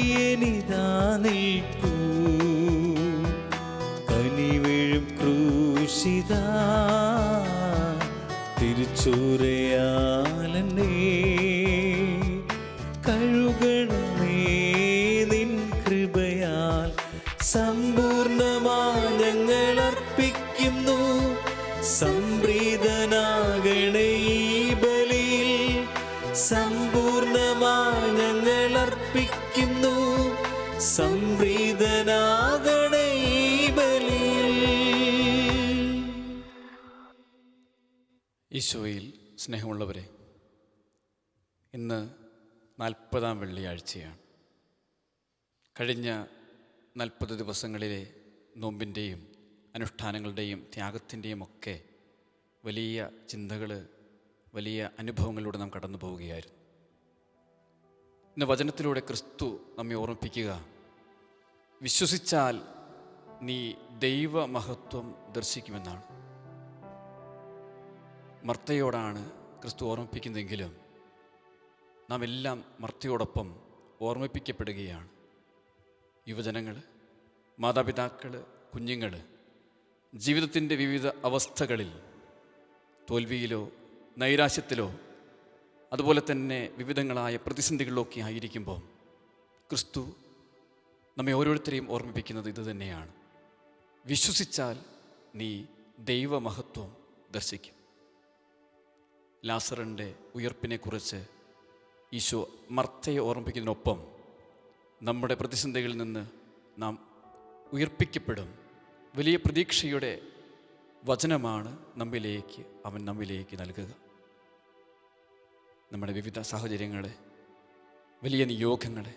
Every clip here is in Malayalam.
അടിയനിതാ നിൽപ്പൂ കനിവീഴും ക്രൂശിതാ തിരുച്ചൂരയാലെന്നെ കഴുകണമേ നിൻ കൃപയാൽ സമ്പൂർണമായി ഞങ്ങൾ അർപ്പിക്കുന്നു. സംപ്രീതനാകണേ ഈ ബലിയിൽ സമ്പൂർണമായി ഞങ്ങൾ അർപ്പിക്കുന്നു. സംപ്രീതനാകണേ ഈ ബലിയിൽ. ഈശോയിൽ സ്നേഹമുള്ളവരെ, ഇന്ന് 40-ാം വെള്ളിയാഴ്ചയാണ്. കഴിഞ്ഞ 40 ദിവസങ്ങളിലെ നോമ്പിൻ്റെയും അനുഷ്ഠാനങ്ങളുടെയും ത്യാഗത്തിൻ്റെയും ഒക്കെ വലിയ ചിന്തകൾ, വലിയ അനുഭവങ്ങളിലൂടെ നാം കടന്നു പോവുകയായിരുന്നു. ഇന്ന് വചനത്തിലൂടെ ക്രിസ്തു നമ്മെ ഓർമ്മിപ്പിക്കുക, വിശ്വസിച്ചാൽ നീ ദൈവമഹത്വം ദർശിക്കുമെന്നാണ്. മർത്തയോടാണ് ക്രിസ്തു ഓർമ്മിപ്പിക്കുന്നതെങ്കിലും നാം എല്ലാം മർത്തയോടൊപ്പം ഓർമ്മിപ്പിക്കപ്പെടുകയാണ്. യുവജനങ്ങൾ, മാതാപിതാക്കൾ, കുഞ്ഞുങ്ങൾ ജീവിതത്തിൻ്റെ വിവിധ അവസ്ഥകളിൽ തോൽവിയിലോ നൈരാശ്യത്തിലോ അതുപോലെ തന്നെ വിവിധങ്ങളായ പ്രതിസന്ധികളിലൊക്കെ ആയിരിക്കുമ്പോൾ ക്രിസ്തു നമ്മെ ഓരോരുത്തരെയും ഓർമ്മിപ്പിക്കുന്നത് ഇതുതന്നെയാണ്: വിശ്വസിച്ചാൽ നീ ദൈവമഹത്വം ദർശിക്കും. ലാസറിൻ്റെ ഉയർപ്പിനെക്കുറിച്ച് ഈശോ മർത്തയെ ഓർമ്മിപ്പിക്കുന്നതിനൊപ്പം നമ്മുടെ പ്രതിസന്ധികളിൽ നിന്ന് നാം ഉയർപ്പിക്കപ്പെടും. വലിയ പ്രതീക്ഷയുടെ വചനമാണ് അവൻ നമ്മിലേക്ക് നൽകുക. നമ്മുടെ വിവിധ സാഹചര്യങ്ങളെ, വലിയ നിയോഗങ്ങളെ,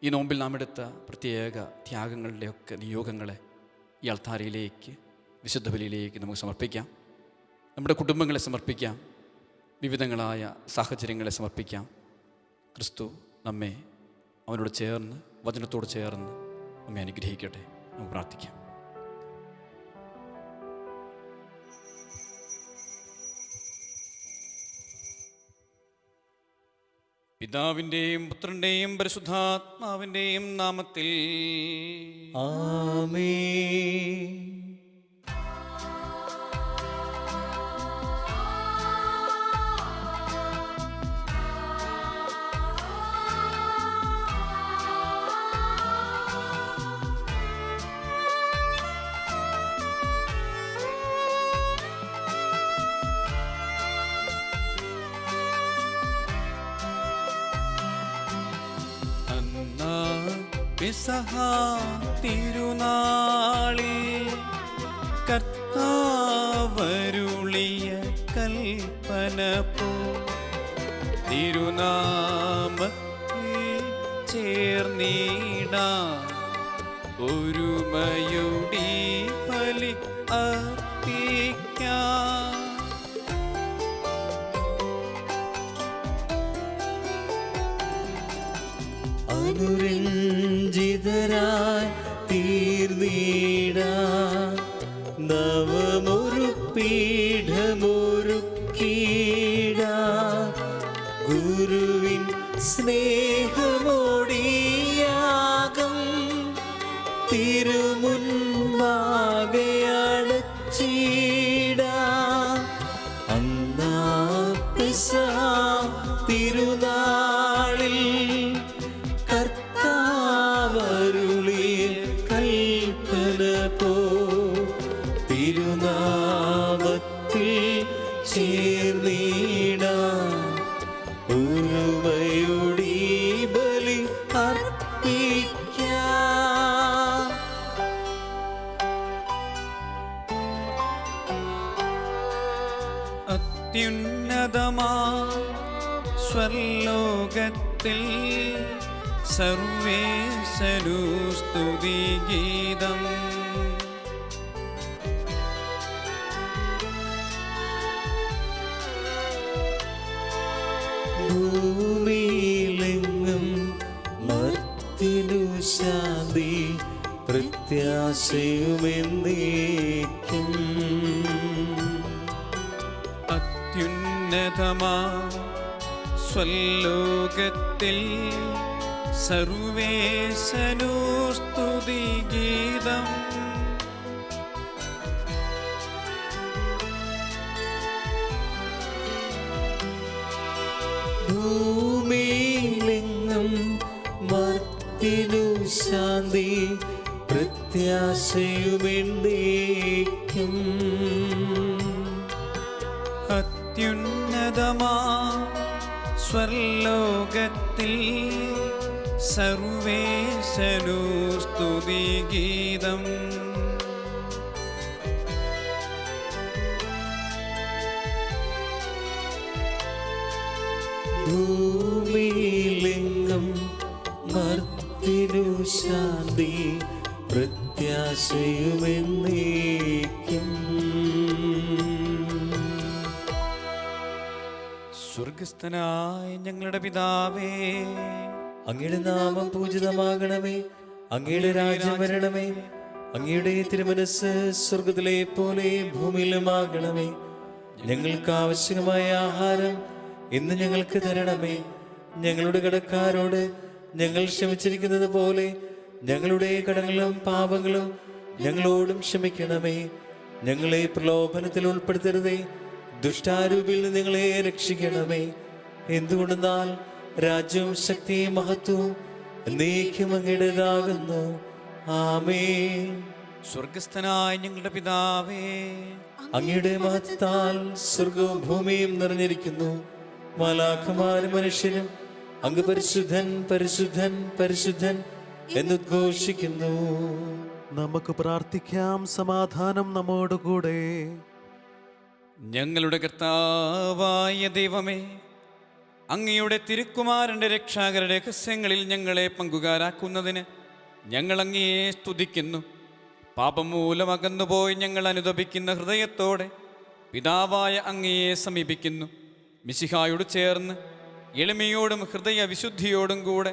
ഈ നോമ്പിൽ നാം എടുത്ത പ്രത്യേക ത്യാഗങ്ങളുടെയൊക്കെ നിയോഗങ്ങളെ ഈ അൾത്താരയിലേക്ക്, വിശുദ്ധ ബലിയിലേക്ക് നമുക്ക് സമർപ്പിക്കാം. നമ്മുടെ കുടുംബങ്ങളെ സമർപ്പിക്കാം, വിവിധങ്ങളായ സാഹചര്യങ്ങളെ സമർപ്പിക്കാം. ക്രിസ്തു നമ്മെ അവനോട് ചേർന്ന്, വചനത്തോട് ചേർന്ന് നമ്മെ അനുഗ്രഹിക്കട്ടെ. നമുക്ക് പ്രാർത്ഥിക്കാം. പിതാവിൻ്റെയും പുത്രൻ്റെയും പരിശുദ്ധാത്മാവിൻ്റെയും നാമത്തിൽ ആമേൻ. പെസഹ തിരുനാളിൽ കർത്താവരുളിയ കൽപ്പന പോ തിരുനാമത്തിൽ ചേർന്നിടാൻ ഒരുമയുടെ ബലി അർപ്പിക്കാം. അനുരഞ്ജിതരായി തീർന്നിടാൻ നവമൊരു പീഠമൊരുക്കിടാൻ ഗുരുവിൻ സ്നേഹമോടിയാകം തിരുമുൻപാകെ അടച്ചിടാൻ. അന്നാ പെസഹ തിരുനാളിൽ കർത്താവരുളിയ കൽപ്പന പോ തിരുനാമത്തിൽ ചേർന്നിടാൻ ഒരുമയുടെ ബലി അർപ്പിക്കാം. അത്യുന്നതമാ സ്വർലോകത്തിൽ സർവേശനു സ്തുതിഗീതം. ഭൂമിയിലെങ്ങും മർത്യനു ശാന്തി പ്രത്യാശയുമെന്നേക്കും. അത്യുന്നതമാ സ്വലോകത്തിൽ സർവേശനു സ്തുതിഗീതം. ഭൂമിയിലെങ്ങും മർത്യനു ശാന്തി പ്രത്യാശയുമെന്നേക്കും. അത്യുന്നതമാ സ്വർലോകത്തിൽ സർവേശനു സ്തുതിഗീതം. ഭൂമിയിലെങ്ങും മർത്യനു ശാന്തി പ്രത്യാശയുമെന്നേക്കും. സ്വർഗസ്ഥനായ ഞങ്ങളുടെ പിതാവേ, അങ്ങയുടെ നാമം പൂജിതമാകണമേ. അങ്ങയുടെ രാജ്യം വരണമേ. അങ്ങയുടെ തിരുമനസ് സ്വർഗത്തിലെ പോലെ ഭൂമിയിലുമാകണമേ. ഞങ്ങൾക്ക് ആവശ്യമായ ആഹാരം ഇന്ന് ഞങ്ങൾക്ക് തരണമേ. ഞങ്ങളുടെ കടക്കാരോട് ഞങ്ങൾ ക്ഷമിച്ചിരിക്കുന്നത് പോലെ ഞങ്ങളുടെ കടങ്ങളും പാപങ്ങളും ഞങ്ങളോടും ക്ഷമിക്കണമേ. ഞങ്ങളെ പ്രലോഭനത്തിൽ ഉൾപ്പെടുത്തരുതേ, ദുഷ്ടാരൂപിയിൽ നിന്ന് ഞങ്ങളെ രക്ഷിക്കണമേ. എന്തുകൊണ്ടെന്നാൽ രാജ്യവും ശക്തിയും മഹത്വവും എന്നേക്കും അങ്ങയുടേതാകുന്നു. ആമേൻ. സ്വർഗസ്ഥനായ ഞങ്ങളുടെ പിതാവേ, അങ്ങയുടെ മഹത്താൽ സ്വർഗവും ഭൂമിയും നിറഞ്ഞിരിക്കുന്നു. മാലാഖമാരും മനുഷ്യരും അങ്ങ് പരിശുദ്ധൻ പരിശുദ്ധൻ പരിശുദ്ധൻ എന്നുദ്ഘോഷിക്കുന്നു. നമുക്ക് പ്രാർത്ഥിക്കാം. സമാധാനം നമ്മോടുകൂടെ. ഞങ്ങളുടെ കർത്താവായ ദൈവമേ, അങ്ങയുടെ തിരുക്കുമാരൻ്റെ രക്ഷാകര രഹസ്യങ്ങളിൽ ഞങ്ങളെ പങ്കുകാരാക്കുന്നതിന് ഞങ്ങൾ അങ്ങയെ സ്തുതിക്കുന്നു. പാപം മൂലം അകന്നുപോയി ഞങ്ങൾ അനുതപിക്കുന്ന ഹൃദയത്തോടെ പിതാവായ അങ്ങയെ സമീപിക്കുന്നു. മിശിഹായോട് ചേർന്ന് എളിമയോടും ഹൃദയ വിശുദ്ധിയോടും കൂടെ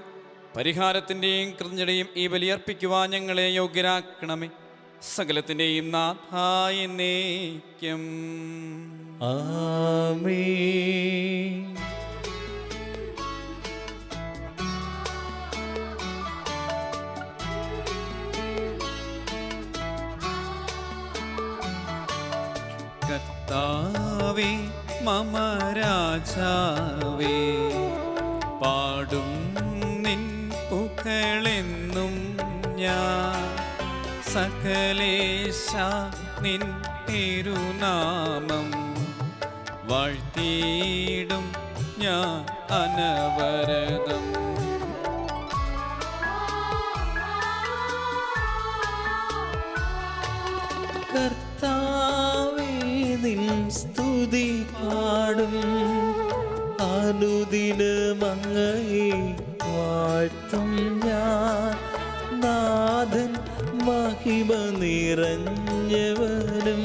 പരിഹാരത്തിൻ്റെയും കൃതജ്ഞതയും ഈ ബലിയർപ്പിക്കുവാൻ ഞങ്ങളെ യോഗ്യരാക്കണമേ. സകലത്തിൻ്റെയും നാഥായ എന്നേക്കും. ആമേൻ. കർത്താവേ മമ രാജാവേ, പാടും നിൻ പുകളെന്നും ഞാൻ. സകലേശ നിൻ തിരുനാമം വാഴ്ത്തിയിടും ഞാൻ അനവരതം. കർത്താവേ നിൻ സ്തുതി പാടും, അനുദിനം അങ്ങയെ വാഴ്ത്തും ഞാൻ. നാഥൻ മഹിമ നിറഞ്ഞവനും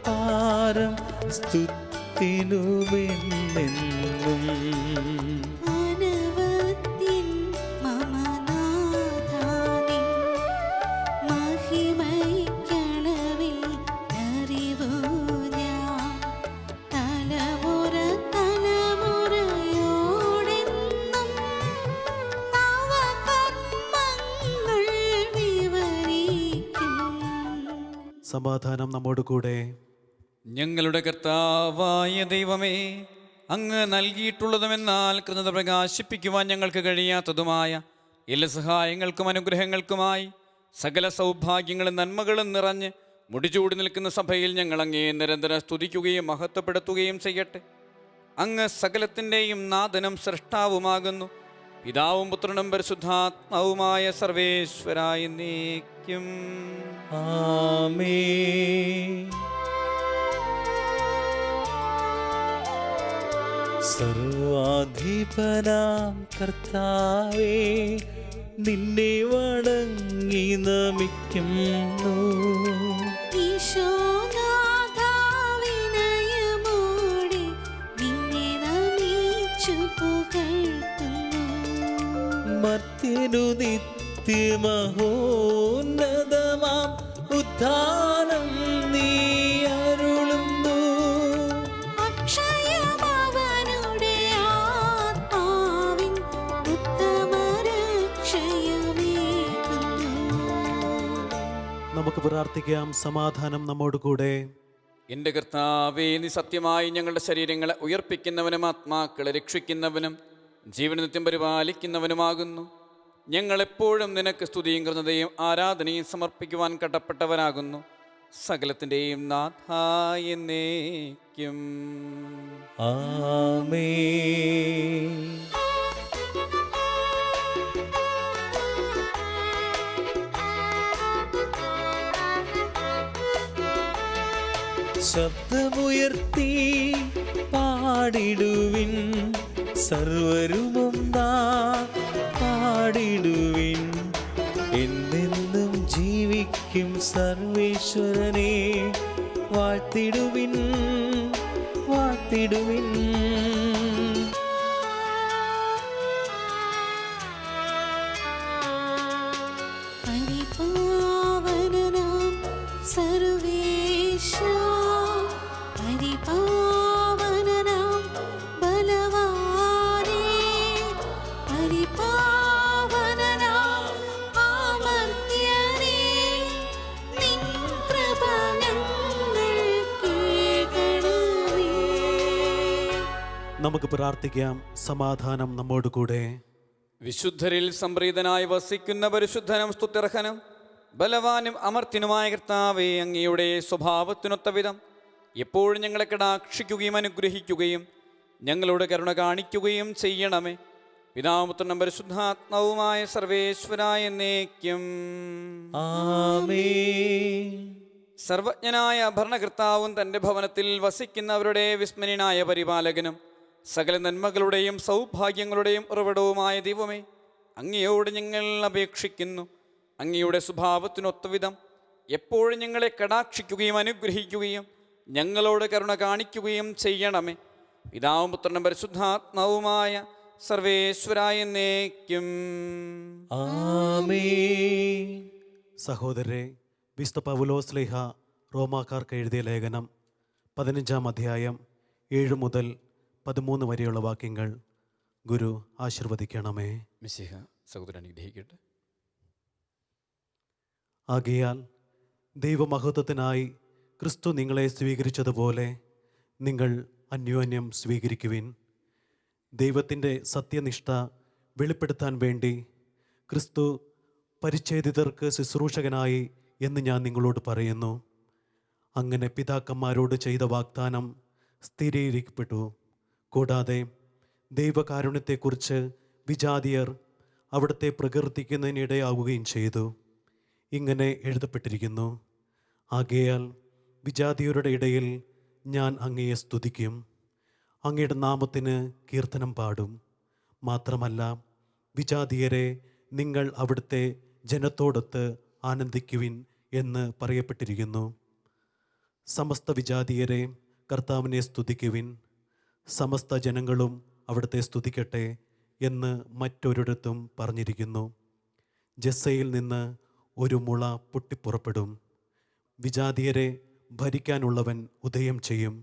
പാരം സ്തുതിനുമെന്നെന്നും. അനവദ്യൻ മമ നാഥാനിൻ മഹിമയ്ക്കളവിൽ അറിവു ഞാൻ. തലമുറ തലമുറയോടെന്നും നവകർമ്മങ്ങൾ വിവരിക്കും. സമാധാനം നമ്മോടുകൂടെ. ഞങ്ങളുടെ കർത്താവായ ദൈവമേ, അങ്ങ് നൽകിയിട്ടുള്ളതുമെന്നാൽ കൃതജ്ഞത പ്രകാശിപ്പിക്കുവാൻ ഞങ്ങൾക്ക് കഴിയാത്തതുമായ എല്ലാ സഹായങ്ങൾക്കും അനുഗ്രഹങ്ങൾക്കുമായി സകല സൗഭാഗ്യങ്ങളും നന്മകളും നിറഞ്ഞ് മുടിചൂടി നിൽക്കുന്ന സഭയിൽ ഞങ്ങൾ അങ്ങയെ നിരന്തരം സ്തുതിക്കുകയും മഹത്വപ്പെടുത്തുകയും ചെയ്യട്ടെ. അങ്ങ് സകലത്തിൻ്റെയും നാഥനും സൃഷ്ടാവുമാകുന്നു. പിതാവും പുത്രനും പരിശുദ്ധാത്മാവുമായ സർവേശ്വരായ എന്നേക്കും. ആമേൻ. സർവാധിപനാം കർത്താവേ, നിന്നെ വണങ്ങി നമിക്കുന്നു. ഈശോനാഥാ വിനയമോടെ നിന്നെ നമിച്ചു പുകഴ്ത്തുന്നു. മർത്യനു നിത്യമഹോന്നതമാം ഉദ്ധാനം നീ അരുളുന്നു. അക്ഷയമവനുടെ ആത്മാവിൻ ഉത്തമ നമുക്ക് പ്രാർത്ഥിക്കാം. സമാധാനം നമ്മോട് കൂടെ. എൻ്റെ കർത്താവേ, നീ സത്യമായി ഞങ്ങളുടെ ശരീരങ്ങളെ ഉയർപ്പിക്കുന്നവനും ആത്മാക്കളെ രക്ഷിക്കുന്നവനും ജീവൻ നിത്യം പരിപാലിക്കുന്നവനുമാകുന്നു. ഞങ്ങളെപ്പോഴും നിനക്ക് സ്തുതിയും കൃതയും ആരാധനയും സമർപ്പിക്കുവാൻ കടപ്പെട്ടവരാകുന്നു. സകലത്തിൻ്റെയും നാഥായ എന്നേക്കും. ആമേൻ. ശബ്ദമുയർത്തി പാടിടുവിൻ, സർവരുമൊന്നാ പാടിടുവിൻ. എന്നെന്നും ജീവിക്കും സർവേശ്വരനെ വാഴ്ത്തിടുവിൻ, വാഴ്ത്തിടുവിൻ. പരിപാവനനാം സർവേശാ, പരിപാവനനാം ബലവാനേ, പരിപാവനനാം അമർത്യനേ, നിൻ കൃപ ഞങ്ങൾക്കേകണമേ. നമുക്ക് പ്രാർത്ഥിക്കാം. സമാധാനം നമ്മോട് കൂടെ. വിശുദ്ധരിൽ സംപ്രീതനായി വസിക്കുന്ന പരിശുദ്ധനും സ്തുത്യർഹനും ബലവാനും അമർത്തിനുമായ കർത്താവേ, അങ്ങയുടെ സ്വഭാവത്തിനൊത്ത വിധം എപ്പോഴും ഞങ്ങളെ കടാക്ഷിക്കുകയും അനുഗ്രഹിക്കുകയും ഞങ്ങളോട് കരുണ കാണിക്കുകയും ചെയ്യണമേ. പിതാപുത്രനും പരിശുദ്ധാത്മാവുമായ സർവേശ്വരായ എന്നേക്കും. ആമേൻ. സർവജ്ഞനായ ഭരണകർത്താവും തൻ്റെ ഭവനത്തിൽ വസിക്കുന്നവരുടെ വിസ്മരണീയനായ പരിപാലകനും സകല നന്മകളുടെയും സൗഭാഗ്യങ്ങളുടെയും ഉറവിടവുമായ ദൈവമേ, അങ്ങയോട് ഞങ്ങൾ അപേക്ഷിക്കുന്നു. അങ്ങയുടെ സ്വഭാവത്തിനൊത്തവിധം എപ്പോഴും ഞങ്ങളെ കടാക്ഷിക്കുകയും അനുഗ്രഹിക്കുകയും ഞങ്ങളോട് കരുണ കാണിക്കുകയും ചെയ്യണമേ. പിതാവും പുത്രനും പരിശുദ്ധാത്മാവുമായ സർവേശ്വരായ എന്നേക്കും. ആമേൻ. സഹോദരരെ, വിശുദ്ധ പൗലോസ് ശ്ലീഹ റോമാക്കാർക്ക് എഴുതിയ ലേഖനം 15-ാം അധ്യായം 7 മുതൽ 13 വരെയുള്ള വാക്യങ്ങൾ ഗുരു ആശീർവദിക്കണമേ. മിശിഹ സഹോദരൻ അനുഗ്രഹിക്കട്ടെ. ആകയാൽ ദൈവമഹത്വത്തിനായി ക്രിസ്തു നിങ്ങളെ സ്വീകരിച്ചതുപോലെ നിങ്ങൾ അന്യോന്യം സ്വീകരിക്കുവിൻ. ദൈവത്തിൻ്റെ സത്യനിഷ്ഠ വെളിപ്പെടുത്താൻ വേണ്ടി ക്രിസ്തു പരിച്ഛേദിതർക്ക് ശുശ്രൂഷകനായി എന്ന് ഞാൻ നിങ്ങളോട് പറയുന്നു. അങ്ങനെ പിതാക്കന്മാരോട് ചെയ്ത വാഗ്ദാനം സ്ഥിരീകരിക്കപ്പെട്ടു. കൂടാതെ ദൈവകാരുണ്യത്തെക്കുറിച്ച് വിജാതിയർ അവിടുത്തെ പ്രകീർത്തിക്കുന്നതിനിടയാവുകയും ചെയ്തു. ഇങ്ങനെ എഴുതപ്പെട്ടിരിക്കുന്നു: ആകയാൽ വിജാതിയരുടെ ഇടയിൽ ഞാൻ അങ്ങയെ സ്തുതിക്കും, അങ്ങയുടെ നാമത്തിന് കീർത്തനം പാടും. മാത്രമല്ല, വിജാതിയരെ നിങ്ങൾ അവിടുത്തെ ജനത്തോടൊത്ത് ആനന്ദിക്കുവിൻ എന്ന് പറയപ്പെട്ടിരിക്കുന്നു. സമസ്ത വിജാതിയരെ കർത്താവിനെ സ്തുതിക്കുവിൻ, സമസ്ത ജനങ്ങളും അവിടുത്തെ സ്തുതിക്കട്ടെ എന്ന് മറ്റൊരിടത്തും പറഞ്ഞിരിക്കുന്നു. ജസ്സയിൽ നിന്ന് ഒരു മുള പൊട്ടിപ്പുറപ്പെടും, വിജാതിയരെ ഭരിക്കാനുള്ളവൻ ഉദയം ചെയ്യും,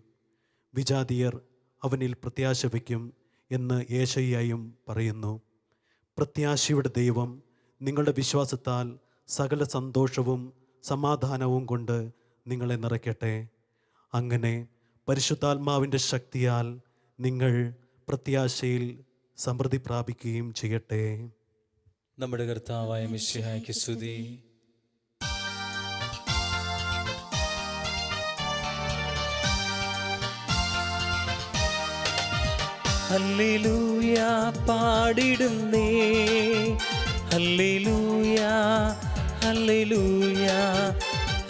വിജാതിയർ അവനിൽ പ്രത്യാശ വയ്ക്കും എന്ന് യേശയ്യായും പറയുന്നു. പ്രത്യാശയുടെ ദൈവം നിങ്ങളുടെ വിശ്വാസത്താൽ സകല സന്തോഷവും സമാധാനവും കൊണ്ട് നിങ്ങളെ നിറയ്ക്കട്ടെ. അങ്ങനെ പരിശുദ്ധാത്മാവിൻ്റെ ശക്തിയാൽ നിങ്ങൾ പ്രത്യാശയിൽ സമൃദ്ധി പ്രാപിക്കുകയും ചെയ്യട്ടെ. നമ്മുടെ കർത്താവായ മിശിഹായ്ക്ക് സ്തുതി. ഹല്ലേലൂയ പാടിടുന്നേ, ഹല്ലേലൂയ ഹല്ലേലൂയ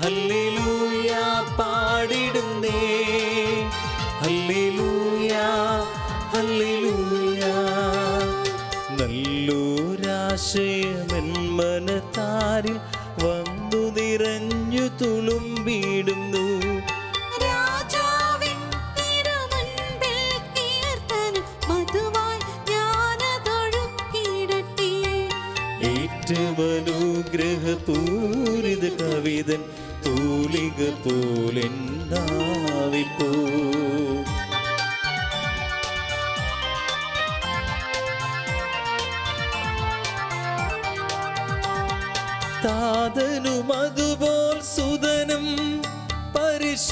ഹല്ലേലൂയ പാടിടുന്നേ, ഹല്ലേലൂയ ഹല്ലേലൂയ. നല്ലൊരാശയമെൻ മനത്താരിൽ വന്നു നിറഞ്ഞു തുളുമ്പിടുന്നു. രാജാവിൻ തിരുമുൻപിൽ കീർത്തനം മധുവായി ഞാനതൊഴുക്കിയിടട്ടെ. ഏറ്റമനുഗ്രഹപൂരിത കവിതൻ തൂലിക പോലെന്നാവിപ്പോ. താതനും അതുപോൽ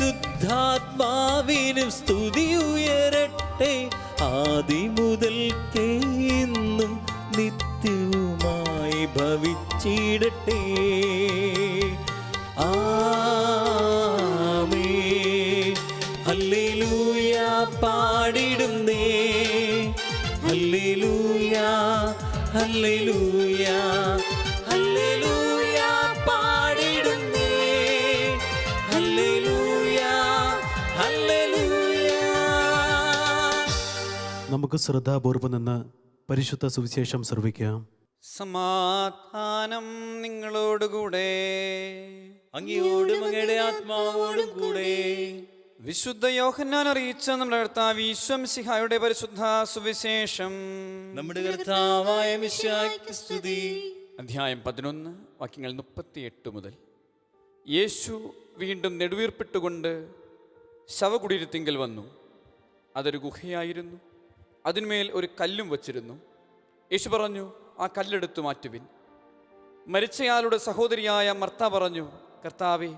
പരിശുദ്ധാത്മാവിനും സ്തുതി ഉയരട്ടെ, ആദി മുതൽക്കേ ഇന്നും നിത്യവുമായി ഭവിച്ചിടട്ടെ. ആമേൻ. ഹല്ലേലൂയ പാടിടുന്നേ, ഹല്ലേലൂയ ഹല്ലേലൂയ ഹല്ലേലൂയ പാടിടുന്നേ, ഹല്ലേലൂയ ഹല്ലേലൂയ. നമുക്ക് ശ്രദ്ധാപൂർവം നിന്ന് പരിശുദ്ധ സുവിശേഷം ശ്രവിക്കാം. സമാധാനം നിങ്ങളോടുകൂടെ. അങ്ങയോടും അങ്ങയുടെ ആത്മാവോടും കൂടെ. വിശുദ്ധ യോഹന്നാൻ അറിയിച്ച നമ്മുടെ കർത്താവ് ഈശോ മിശിഹായുടെ പരിശുദ്ധ സുവിശേഷം. നമ്മുടെ കർത്താവായ മിശിഹായ്ക്ക് സ്തുതി. അധ്യായം 11 വാക്യങ്ങൾ 38 മുതൽ. യേശു വീണ്ടും നെടുവീർപ്പിട്ടുകൊണ്ട് ശവകുടീരത്തിങ്കൽ വന്നു. അതൊരു ഗുഹയായിരുന്നു. അതിന്മേൽ ഒരു കല്ലും വച്ചിരുന്നു. യേശു പറഞ്ഞു, ആ കല്ലെടുത്തു മാറ്റുവിൻ. മരിച്ചയാളുടെ സഹോദരിയായ മർത്ത പറഞ്ഞു, കർത്താവേ,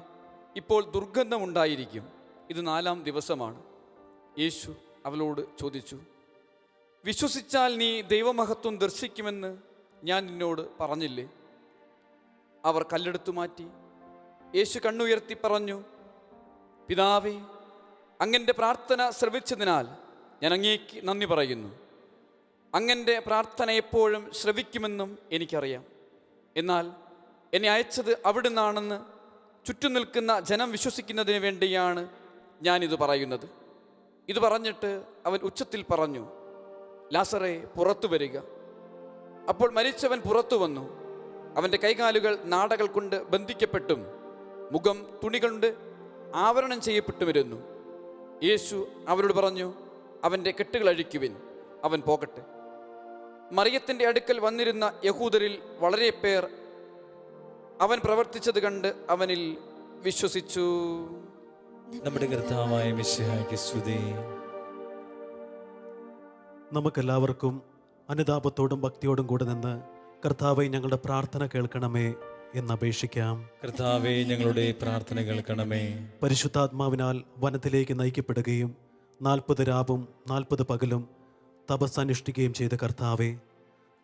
ഇപ്പോൾ ദുർഗന്ധമുണ്ടായിരിക്കും, ഇത് 4-ാം ദിവസമാണ്. യേശു അവളോട് ചോദിച്ചു, വിശ്വസിച്ചാൽ നീ ദൈവമഹത്വം ദർശിക്കുമെന്ന് ഞാൻ നിന്നോട് പറഞ്ഞില്ലേ? അവർ കല്ലെടുത്തു മാറ്റി. യേശു കണ്ണുയർത്തി പറഞ്ഞു, പിതാവേ, അങ്ങൻ്റെ പ്രാർത്ഥന ശ്രവിച്ചതിനാൽ ഞാൻ അങ്ങേക്ക് നന്ദി പറയുന്നു. അങ്ങൻ്റെ പ്രാർത്ഥന എപ്പോഴും ശ്രവിക്കുമെന്നും എനിക്കറിയാം. എന്നാൽ എന്നെ അയച്ചത് അവിടുന്നാണെന്ന് ചുറ്റും നിൽക്കുന്ന ജനം വിശ്വസിക്കുന്നതിന് വേണ്ടിയാണ് ഞാനിത് പറയുന്നത്. ഇത് പറഞ്ഞിട്ട് അവൻ ഉച്ചത്തിൽ പറഞ്ഞു, ലാസറേ, പുറത്തു വരിക. അപ്പോൾ മരിച്ചവൻ പുറത്തു വന്നു. അവൻ്റെ കൈകാലുകൾ നാടകൾ കൊണ്ട് ബന്ധിക്കപ്പെട്ടും മുഖം തുണി കൊണ്ട് ആവരണം ചെയ്യപ്പെട്ടുമിരുന്നു. യേശു അവരോട് പറഞ്ഞു, അവൻ്റെ കെട്ടുകൾ അഴിക്കുവിൻ, അവൻ പോകട്ടെ. മറിയത്തിൻ്റെ അടുക്കൽ വന്നിരുന്ന യഹൂദരിൽ വളരെ പേർ അവൻ പ്രവർത്തിച്ചത് കണ്ട് അവനിൽ വിശ്വസിച്ചു. നമ്മുടെ കർത്താവായ മിശിഹായ്ക്ക് സ്തുതി. നമുക്കെല്ലാവർക്കും അനുതാപത്തോടും ഭക്തിയോടും കൂടെ നിന്ന് കർത്താവെ, ഞങ്ങളുടെ പ്രാർത്ഥന കേൾക്കണമേ എന്നപേക്ഷിക്കാം. കർത്താവേ, ഞങ്ങളുടെ പ്രാർത്ഥന കേൾക്കണമേ. പരിശുദ്ധാത്മാവിനാൽ വനത്തിലേക്ക് നയിക്കപ്പെടുകയും 40 രാവും 40 പകലും തപസ് അനുഷ്ഠിക്കുകയും ചെയ്ത കർത്താവെ,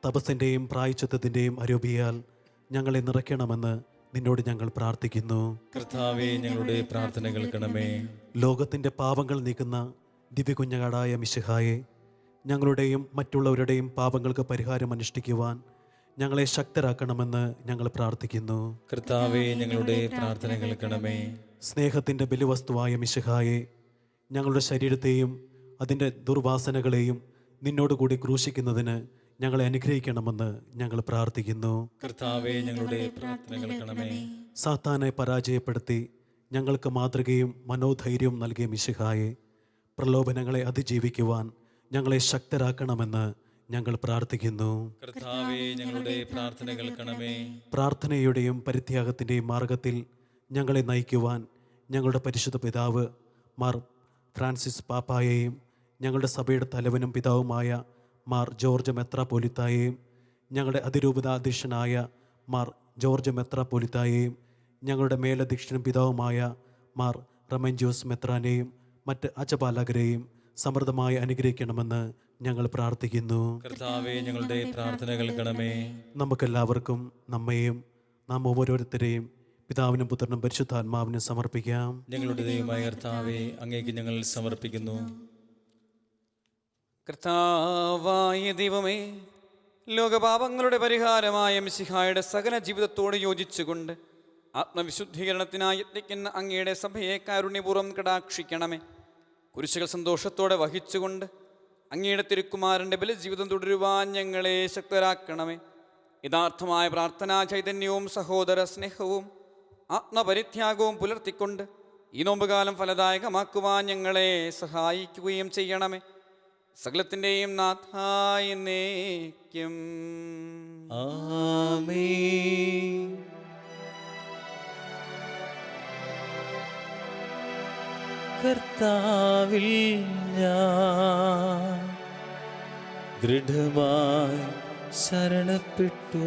തപസ്സിൻ്റെയും പ്രായശ്ചിത്തത്തിൻ്റെയും അരൂപിയാൽ ഞങ്ങളെ നിറയ്ക്കണമെന്ന് നിന്നോട് ഞങ്ങൾ പ്രാർത്ഥിക്കുന്നു. കർത്താവേ, ഞങ്ങളുടെ പ്രാർത്ഥന കേൾക്കണമേ. ലോകത്തിൻ്റെ പാപങ്ങൾ നീക്കുന്ന ദിവ്യകുഞ്ഞാടായ മിശിഹായെ, ഞങ്ങളുടെയും മറ്റുള്ളവരുടെയും പാപങ്ങൾക്ക് പരിഹാരം അനുഷ്ഠിക്കുവാൻ ഞങ്ങളെ ശക്തരാക്കണമെന്ന് ഞങ്ങൾ പ്രാർത്ഥിക്കുന്നു. കർത്താവേ, ഞങ്ങളുടെ പ്രാർത്ഥന കേൾക്കണമേ. സ്നേഹത്തിൻ്റെ ബലിവസ്തുവായ മിശിഹായെ, ഞങ്ങളുടെ ശരീരത്തെയും അതിൻ്റെ ദുർവാസനകളെയും നിന്നോടുകൂടി ക്രൂശിക്കുന്നതിന് ഞങ്ങളെ അനുഗ്രഹിക്കണമെന്ന് ഞങ്ങൾ പ്രാർത്ഥിക്കുന്നു. കർത്താവേ, ഞങ്ങളുടെ പ്രാർത്ഥന കേൾക്കണമേ. സാത്താനെ പരാജയപ്പെടുത്തി ഞങ്ങൾക്ക് മാതൃകയും മനോധൈര്യവും നൽകിയ മിശിഹായെ, പ്രലോഭനങ്ങളെ അതിജീവിക്കുവാൻ ഞങ്ങളെ ശക്തരാക്കണമെന്ന് ഞങ്ങൾ പ്രാർത്ഥിക്കുന്നു. കർത്താവേ, ഞങ്ങളുടെ പ്രാർത്ഥന കേൾക്കണമേ. പ്രാർത്ഥനയുടെയും പരിത്യാഗത്തിൻ്റെയും മാർഗത്തിൽ ഞങ്ങളെ നയിക്കുവാൻ ഞങ്ങളുടെ പരിശുദ്ധ പിതാവ് മാർ ഫ്രാൻസിസ് പാപ്പായെയും ഞങ്ങളുടെ സഭയുടെ തലവനും പിതാവുമായ മാർ ജോർജ് മെത്രാപ്പോലിത്തായെയും ഞങ്ങളുടെ അതിരൂപതാധ്യക്ഷനായ മാർ ജോർജ് മെത്രാപ്പോലിത്തായെയും ഞങ്ങളുടെ മേലധ്യക്ഷനും പിതാവുമായ മാർ റമൻജോസ് മെത്രാനെയും മറ്റ് അച്ചപാലകരെയും സമൃദ്ധമായി അനുഗ്രഹിക്കണമെന്ന് ഞങ്ങൾ പ്രാർത്ഥിക്കുന്നു. കർത്താവേ, ഞങ്ങളുടെ പ്രാർത്ഥന കേൾക്കണമേ. നമുക്കെല്ലാവർക്കും നമ്മെയും നാം ഓരോരുത്തരെയും പിതാവിനും പുത്രനും പരിശുദ്ധാത്മാവിനും സമർപ്പിക്കാം. ഞങ്ങളുടെ ദൈവമായ കർത്താവേ, അങ്ങേക്ക് ഞങ്ങൾ സമർപ്പിക്കുന്നു. കർത്താവായ ദൈവമേ, ലോകപാപങ്ങളുടെ പരിഹാരമായ മിശിഹായുടെ സകല ജീവിതത്തോട് യോജിച്ചുകൊണ്ട് ആത്മവിശുദ്ധീകരണത്തിനായി യത്നിക്കുന്ന അങ്ങയുടെ സഭയെ കാരുണ്യപൂർവ്വം കടാക്ഷിക്കണമേ. കുരിശുകൾ സന്തോഷത്തോടെ വഹിച്ചുകൊണ്ട് അങ്ങയുടെ തിരുക്കുമാരൻ്റെ ബലജീവിതം തുടരുവാൻ ഞങ്ങളെ ശക്തരാക്കണമേ. യഥാർത്ഥമായ പ്രാർത്ഥനാ ചൈതന്യവും സഹോദര സ്നേഹവും ആത്മപരിത്യാഗവും പുലർത്തിക്കൊണ്ട് ഈ നോമ്പുകാലം ഫലദായകമാക്കുവാൻ ഞങ്ങളെ സഹായിക്കുകയും ചെയ്യണമേ. സകലത്തിൻ്റെയും നാഥായ എന്നേക്കും. ആമേൻ. കർത്താവിൽ ഞാൻ ദൃഢമായി ശരണപ്പെട്ടു.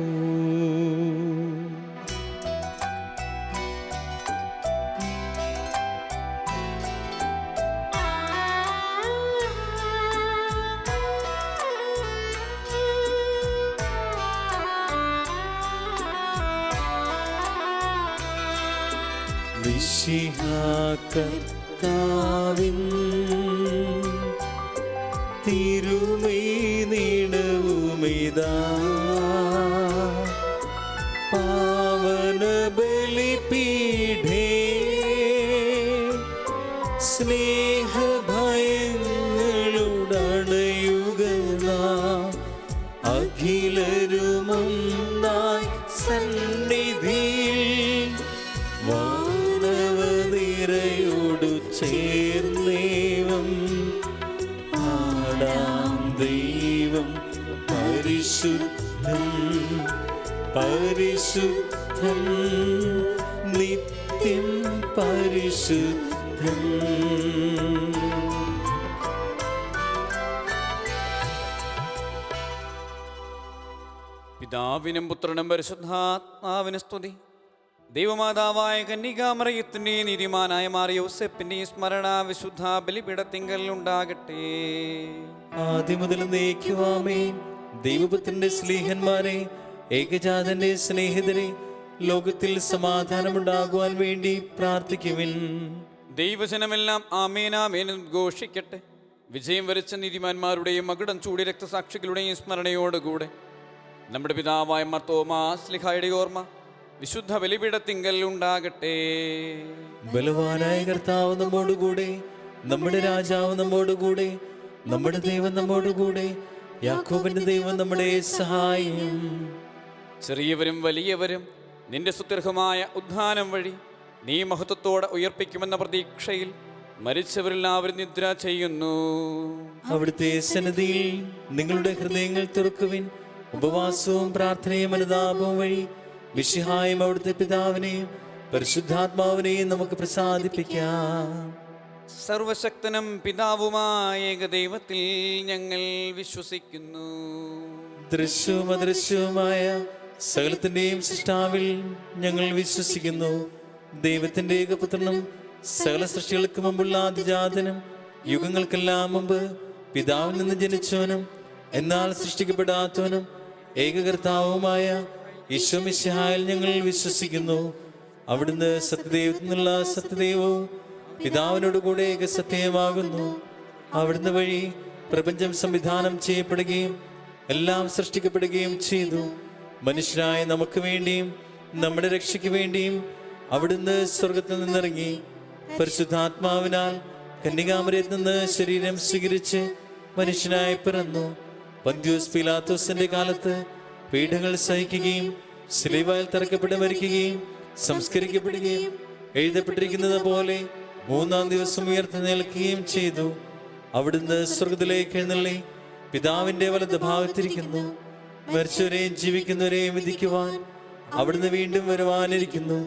മിശിഹാ കർത്താവിൻ തിരുമൈ നീണവുമിതാ പാവന ബലിപീഠേ സ്നേഹഭയങ്ങളുടണയുക അഖിലരുമൊന്നായി സന്നിധിയിൽ വാനവനിരയോടു ചേർന്നേവം പാടാം ദൈവം പരിശുദ്ധൻ പരിശുദ്ധൻ നിത്യം പരിശുദ്ധൻ. പിതാവിനും പുത്രനും പരിശുദ്ധാത്മാവിന് സ്തുതി. ദൈവമാതാവായ കന്യകാമറിയത്തിന്റെ നീതിമാനായ മാറിയോസെപ്പിന്റെ സ്മരണ വിശുദ്ധ ബലിപീഠത്തിങ്കൽ ഉണ്ടാകട്ടെ. ആദ്യം മുതൽ നയിക്കുവാമേൻ. ദൈവപുത്രന്റെ സ്നേഹന്മാരെ, ഏകജാതന്റെ സ്നേഹിതരെ, ലോകത്തിൽ സമാധാനമുണ്ടാകുവാൻ വേണ്ടി പ്രാർത്ഥിക്കുവിൻ. ദൈവജനമെല്ലാം ആമേനാമേൻ ഘോഷിക്കട്ടെ. വിജയം വരിച്ച നീതിമാന്മാരുടെയും മകുടം ചൂടി രക്തസാക്ഷികളുടെയും സ്മരണയോടുകൂടെ നമ്മുടെ പിതാവായ മർത്തോമാ ശ്ലീഹായുടെ ഓർമ്മ വിശുദ്ധ ബലിപീഠത്തിങ്കൽ ഉണ്ടാകട്ടെ. ബലവാനായ കർത്താവ് നമ്മോടുകൂടെ, നമ്മുടെ രാജാവ് നമ്മോടുകൂടെ, നമ്മുടെ ദൈവം നമ്മോടുകൂടെ, യാക്കോബിന്റെ ദൈവം നമ്മുടെ സഹായം. ചെറിയവരും വലിയവരും നിന്റെ സുത്യർഹമായ ഉദ്ധാനം വഴി നീ മഹത്വത്തോടെ ഉയർപ്പിക്കുമെന്ന പ്രതീക്ഷയിൽ മരിച്ചവരെല്ലാവരും നിദ്ര ചെയ്യുന്നു. അവിടുത്തെ സന്നിധിയിൽ നിങ്ങളുടെ ഹൃദയങ്ങൾ തുറക്കുവിൻ. ഉപവാസവും പ്രാർത്ഥനയും അനുതാപവും വഴി മിശിഹായും അവിടുത്തെ പിതാവിനെയും പരിശുദ്ധാത്മാവിനെയും നമുക്ക് പ്രസാദിപ്പിക്കാം. സർവശക്തനും പിതാവുമായ ഏകദൈവത്തിൽ ഞങ്ങൾ വിശ്വസിക്കുന്നു. ദൃശ്യവും അദൃശ്യവുമായ സകലത്തിന്റെയും സൃഷ്ടാവിൽ ഞങ്ങൾ വിശ്വസിക്കുന്നു. ദൈവത്തിന്റെ ഏകപുത്രനും സകല സൃഷ്ടികൾക്ക് മുമ്പുള്ള ആദിജാതനും യുഗങ്ങൾക്കെല്ലാം മുമ്പ് പിതാവിൽ നിന്ന് ജനിച്ചവനും എന്നാൽ സൃഷ്ടിക്കപ്പെടാത്തവനും ഏകകർത്താവുമായ ഈശോ മിശിഹായിൽ ഞങ്ങൾ വിശ്വസിക്കുന്നു. അവിടുന്ന് സത്യദൈവത്തിൽ നിന്നുള്ള സത്യദൈവവും പിതാവിനോടുകൂടെ ഏകസത്യമാകുന്നു. അവിടുന്ന് വഴി പ്രപഞ്ചം സംവിധാനം ചെയ്യപ്പെടുകയും എല്ലാം സൃഷ്ടിക്കപ്പെടുകയും ചെയ്തു. മനുഷ്യരായ നമുക്ക് വേണ്ടിയും നമ്മുടെ രക്ഷയ്ക്ക് വേണ്ടിയും അവിടുന്ന് സ്വർഗത്തിൽ നിന്നിറങ്ങി പരിശുദ്ധാത്മാവിനാൽ കന്യകാമറിയത്തിൽ നിന്ന് ശരീരം സ്വീകരിച്ച് മനുഷ്യനായി പിറന്നു. പന്ത്യോസ് പീലാത്തോസിന്റെ കാലത്ത് പീഡകൾ സഹിക്കുകയും ശിലുവയിൽ തറക്കപ്പെട്ട് മരിക്കുകയും സംസ്കരിക്കപ്പെടുകയും എഴുതപ്പെട്ടിരിക്കുന്നത് പോലെ മൂന്നാം ദിവസം ഉയർത്തെഴുന്നേൽക്കുകയും ചെയ്തു. അവിടുന്ന് സ്വർഗത്തിലേക്ക് എഴുന്നള്ളി പിതാവിന്റെ വലത് ഭാഗത്തിരിക്കുന്നു. മരിച്ചവരെയും ജീവിക്കുന്നവരെയും വിധിക്കുവാൻ അവിടുന്ന് വീണ്ടും വരുവാനിരിക്കുന്നു.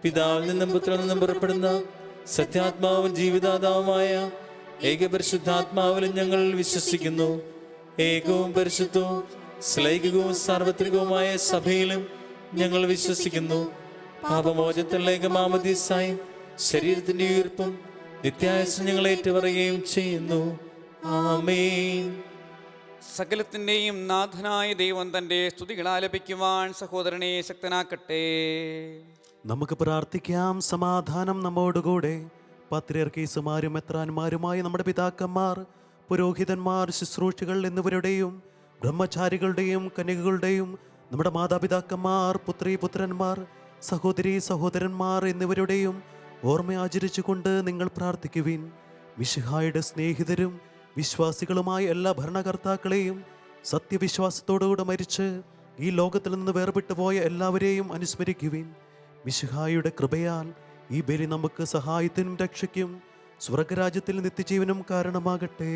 പിതാവിൽ നിന്നും പുത്രനിൽ നിന്നും പുറപ്പെടുന്ന സത്യാത്മാവും ജീവിതാതാവുമായ ഏകപരിശുദ്ധാത്മാവിലും ഞങ്ങൾ വിശ്വസിക്കുന്നു. ഏകവും പരിശുദ്ധവും ശ്ലൈകികവും സാർവത്രികവുമായ സഭയിലും ഞങ്ങൾ വിശ്വസിക്കുന്നു. പാപമോചനത്തിലുള്ള ഏകമാമോദീസായും ശരീരത്തിന്റെ ഉയർപ്പും നിത്യായുസ്സും ഞങ്ങൾ ഏറ്റുപറയുകയും ചെയ്യുന്നു. ആമേൻ. സകലത്തിന്റെയും നാഥനായ ദൈവം തന്റെ സ്തുതികൾ ആലപിക്കുവാൻ സഹോദരനെ ശക്തനാക്കട്ടെ. നമുക്ക് പ്രാർത്ഥിക്കാം. സമാധാനം നമ്മോടുകൂടെ. പത്രിയർക്കീസുമാരും മെത്രാന്മാരുമായ നമ്മുടെ പിതാക്കന്മാർ, പുരോഹിതന്മാർ, ശുശ്രൂഷികൾ എന്നിവരുടെയും ബ്രഹ്മചാരികളുടെയും കന്യകകളുടെയും നമ്മുടെ മാതാപിതാക്കന്മാർ, പുത്രീപുത്രന്മാർ, സഹോദരീ സഹോദരന്മാർ എന്നിവരുടെയും ഓർമ്മ ആചരിച്ചുകൊണ്ട് നിങ്ങൾ പ്രാർത്ഥിക്കുവിൻ. മിശിഹായുടെ സ്നേഹിതരും വിശ്വാസികളുമായ എല്ലാ ഭരണകർത്താക്കളെയും സത്യവിശ്വാസത്തോടുകൂടെ മരിച്ച് ഈ ലോകത്തിൽ നിന്ന് വേർപെട്ടു പോയ എല്ലാവരെയും അനുസ്മരിക്കുവിൻ. മിശിഹായുടെ കൃപയാൽ ഈ ബലി നമുക്ക് സഹായത്തിനും രക്ഷയ്ക്കും സ്വർഗരാജ്യത്തിൽ നിത്യജീവനും കാരണമാകട്ടെ.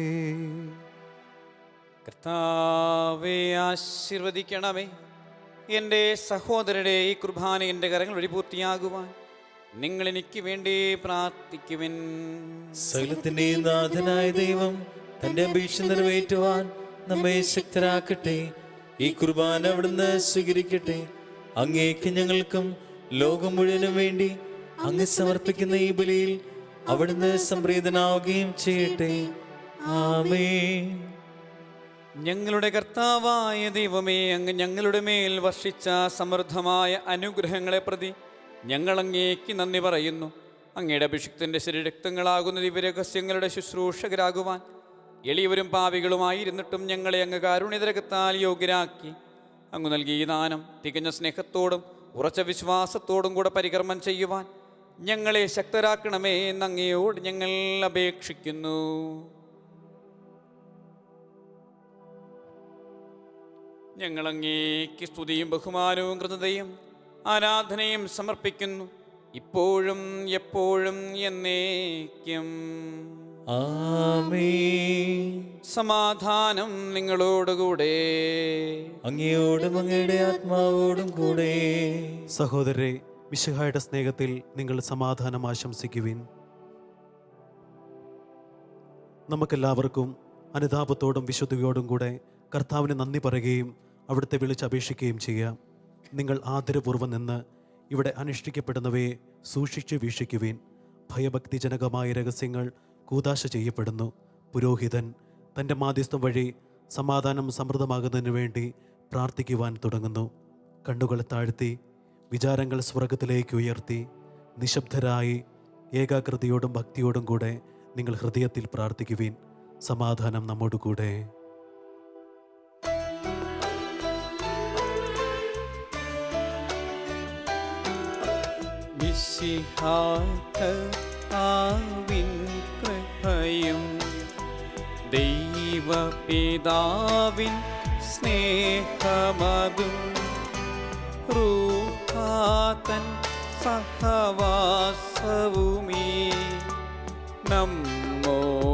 കർത്താവേ, ആശീർവദിക്കണമേ. എൻ്റെ സഹോദരരെ, ഈ കുർബാന എൻ്റെ കരങ്ങൾ വഴി പൂർത്തിയാകുവാൻ നിങ്ങൾ എനിക്ക് വേണ്ടി പ്രാർത്ഥിക്കുവിൻ. സകലത്തിന്റെ നാഥനായ ദൈവം തന്റെ അപേക്ഷ നിറവേറ്റുവാൻ നമ്മെ ശക്തരാക്കട്ടെ. ഈ കുർബാന അവിടുന്ന് സ്വീകരിക്കട്ടെ. അങ്ങേക്ക് ഞങ്ങൾക്കും ലോകം മുഴുവനും വേണ്ടി അങ്ങ് സമർപ്പിക്കുന്ന ഈ ബലിയിൽ അവിടുന്ന് സംപ്രീതനാവുകയും ചെയ്യട്ടെ. ആമേൻ. ഞങ്ങളുടെ കർത്താവായ ദൈവമേ, അങ്ങ് ഞങ്ങളുടെ മേൽ വർഷിച്ച സമൃദ്ധമായ അനുഗ്രഹങ്ങളെ പ്രതി ഞങ്ങൾ അങ്ങേക്ക് നന്ദി പറയുന്നു. അങ്ങയുടെ അഭിഷിക്തൻ്റെ ശരീരരക്തങ്ങളാകുന്ന ദിവ്യരഹസ്യങ്ങളുടെ ശുശ്രൂഷകരാകുവാൻ എളിയവരും പാപികളുമായിരുന്നിട്ടും ഞങ്ങളെ അങ്ങ് കാരുണ്യതരകത്താൽ യോഗ്യരാക്കി. അങ്ങ് നൽകിയ ദാനം തികഞ്ഞ സ്നേഹത്തോടും ഉറച്ച വിശ്വാസത്തോടും കൂടെ പരികർമ്മം ചെയ്യുവാൻ ഞങ്ങളെ ശക്തരാക്കണമേ എന്ന് അങ്ങയോട് ഞങ്ങൾ അപേക്ഷിക്കുന്നു. ഞങ്ങൾ അങ്ങേക്ക് സ്തുതിയും ബഹുമാനവും കൃതയും ആരാധനയും സമർപ്പിക്കുന്നു, ഇപ്പോഴും എപ്പോഴും എന്നേക്കും. ആമേൻ. സമാധാനം നിങ്ങളോടുകൂടെ. അങ്ങയോടും അങ്ങയുടെ ആത്മാവോടും കൂടെ. സഹോദരരെ, മിശിഹായുടെ സ്നേഹത്തിൽ നിങ്ങൾ സമാധാനം ആശംസിക്കുവിൻ. നമുക്കെല്ലാവർക്കും അനുതാപത്തോടും വിശുദ്ധിയോടും കൂടെ കർത്താവിന് നന്ദി പറയുകയും അവിടുത്തെ വിളിച്ചപേക്ഷിക്കുകയും ചെയ്യാം. നിങ്ങൾ ആദരപൂർവ്വം നിന്ന് ഇവിടെ അനുഷ്ഠിക്കപ്പെടുന്നവയെ സൂക്ഷിച്ചു വീക്ഷിക്കുവിൻ. ഭയഭക്തിജനകമായ രഹസ്യങ്ങൾ കൂദാശ ചെയ്യപ്പെടുന്നു. പുരോഹിതൻ തൻ്റെ മാധ്യസ്ഥം വഴി സമാധാനം സമൃദ്ധമാകുന്നതിനു വേണ്ടി പ്രാർത്ഥിക്കുവാൻ തുടങ്ങുന്നു. കണ്ണുകൾ താഴ്ത്തി വിചാരങ്ങൾ സ്വർഗത്തിലേക്ക് ഉയർത്തി നിശബ്ദരായി ഏകാഗ്രതയോടും ഭക്തിയോടും കൂടെ നിങ്ങൾ ഹൃദയത്തിൽ പ്രാർത്ഥിക്കുവിൻ. സമാധാനം നമ്മോടുകൂടെ. മിശിഹാവിൻ കൃപയും ദൈവപിതാവിൻ സ്നേഹമതും റൂഹാതൻ സഹവാസവുമീ നമ്മോടൊത്തുണ്ടാകട്ടെ.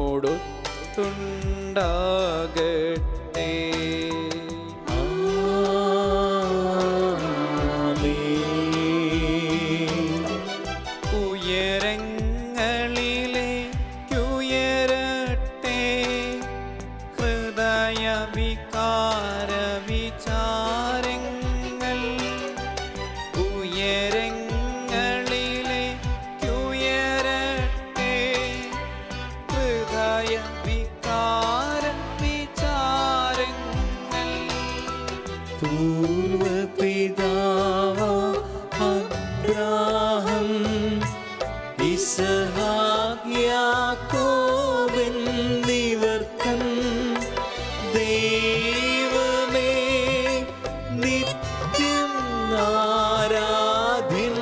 ഉയരങ്ങളിലേക്കുയരട്ടെ ഹൃദയവികാര വിചാരങ്ങൾ. ഉയരങ്ങളിലേക്കുയരട്ടെ ഹൃദയവികാര വിചാരങ്ങൾ. പൂർവപിതാവാ അബ്രാഹം ഇസ്ഹാക്ക് യാക്കോബ് എന്നിവർക്കൻ ദൈവമേ നിത്യം ആരാധ്യൻ.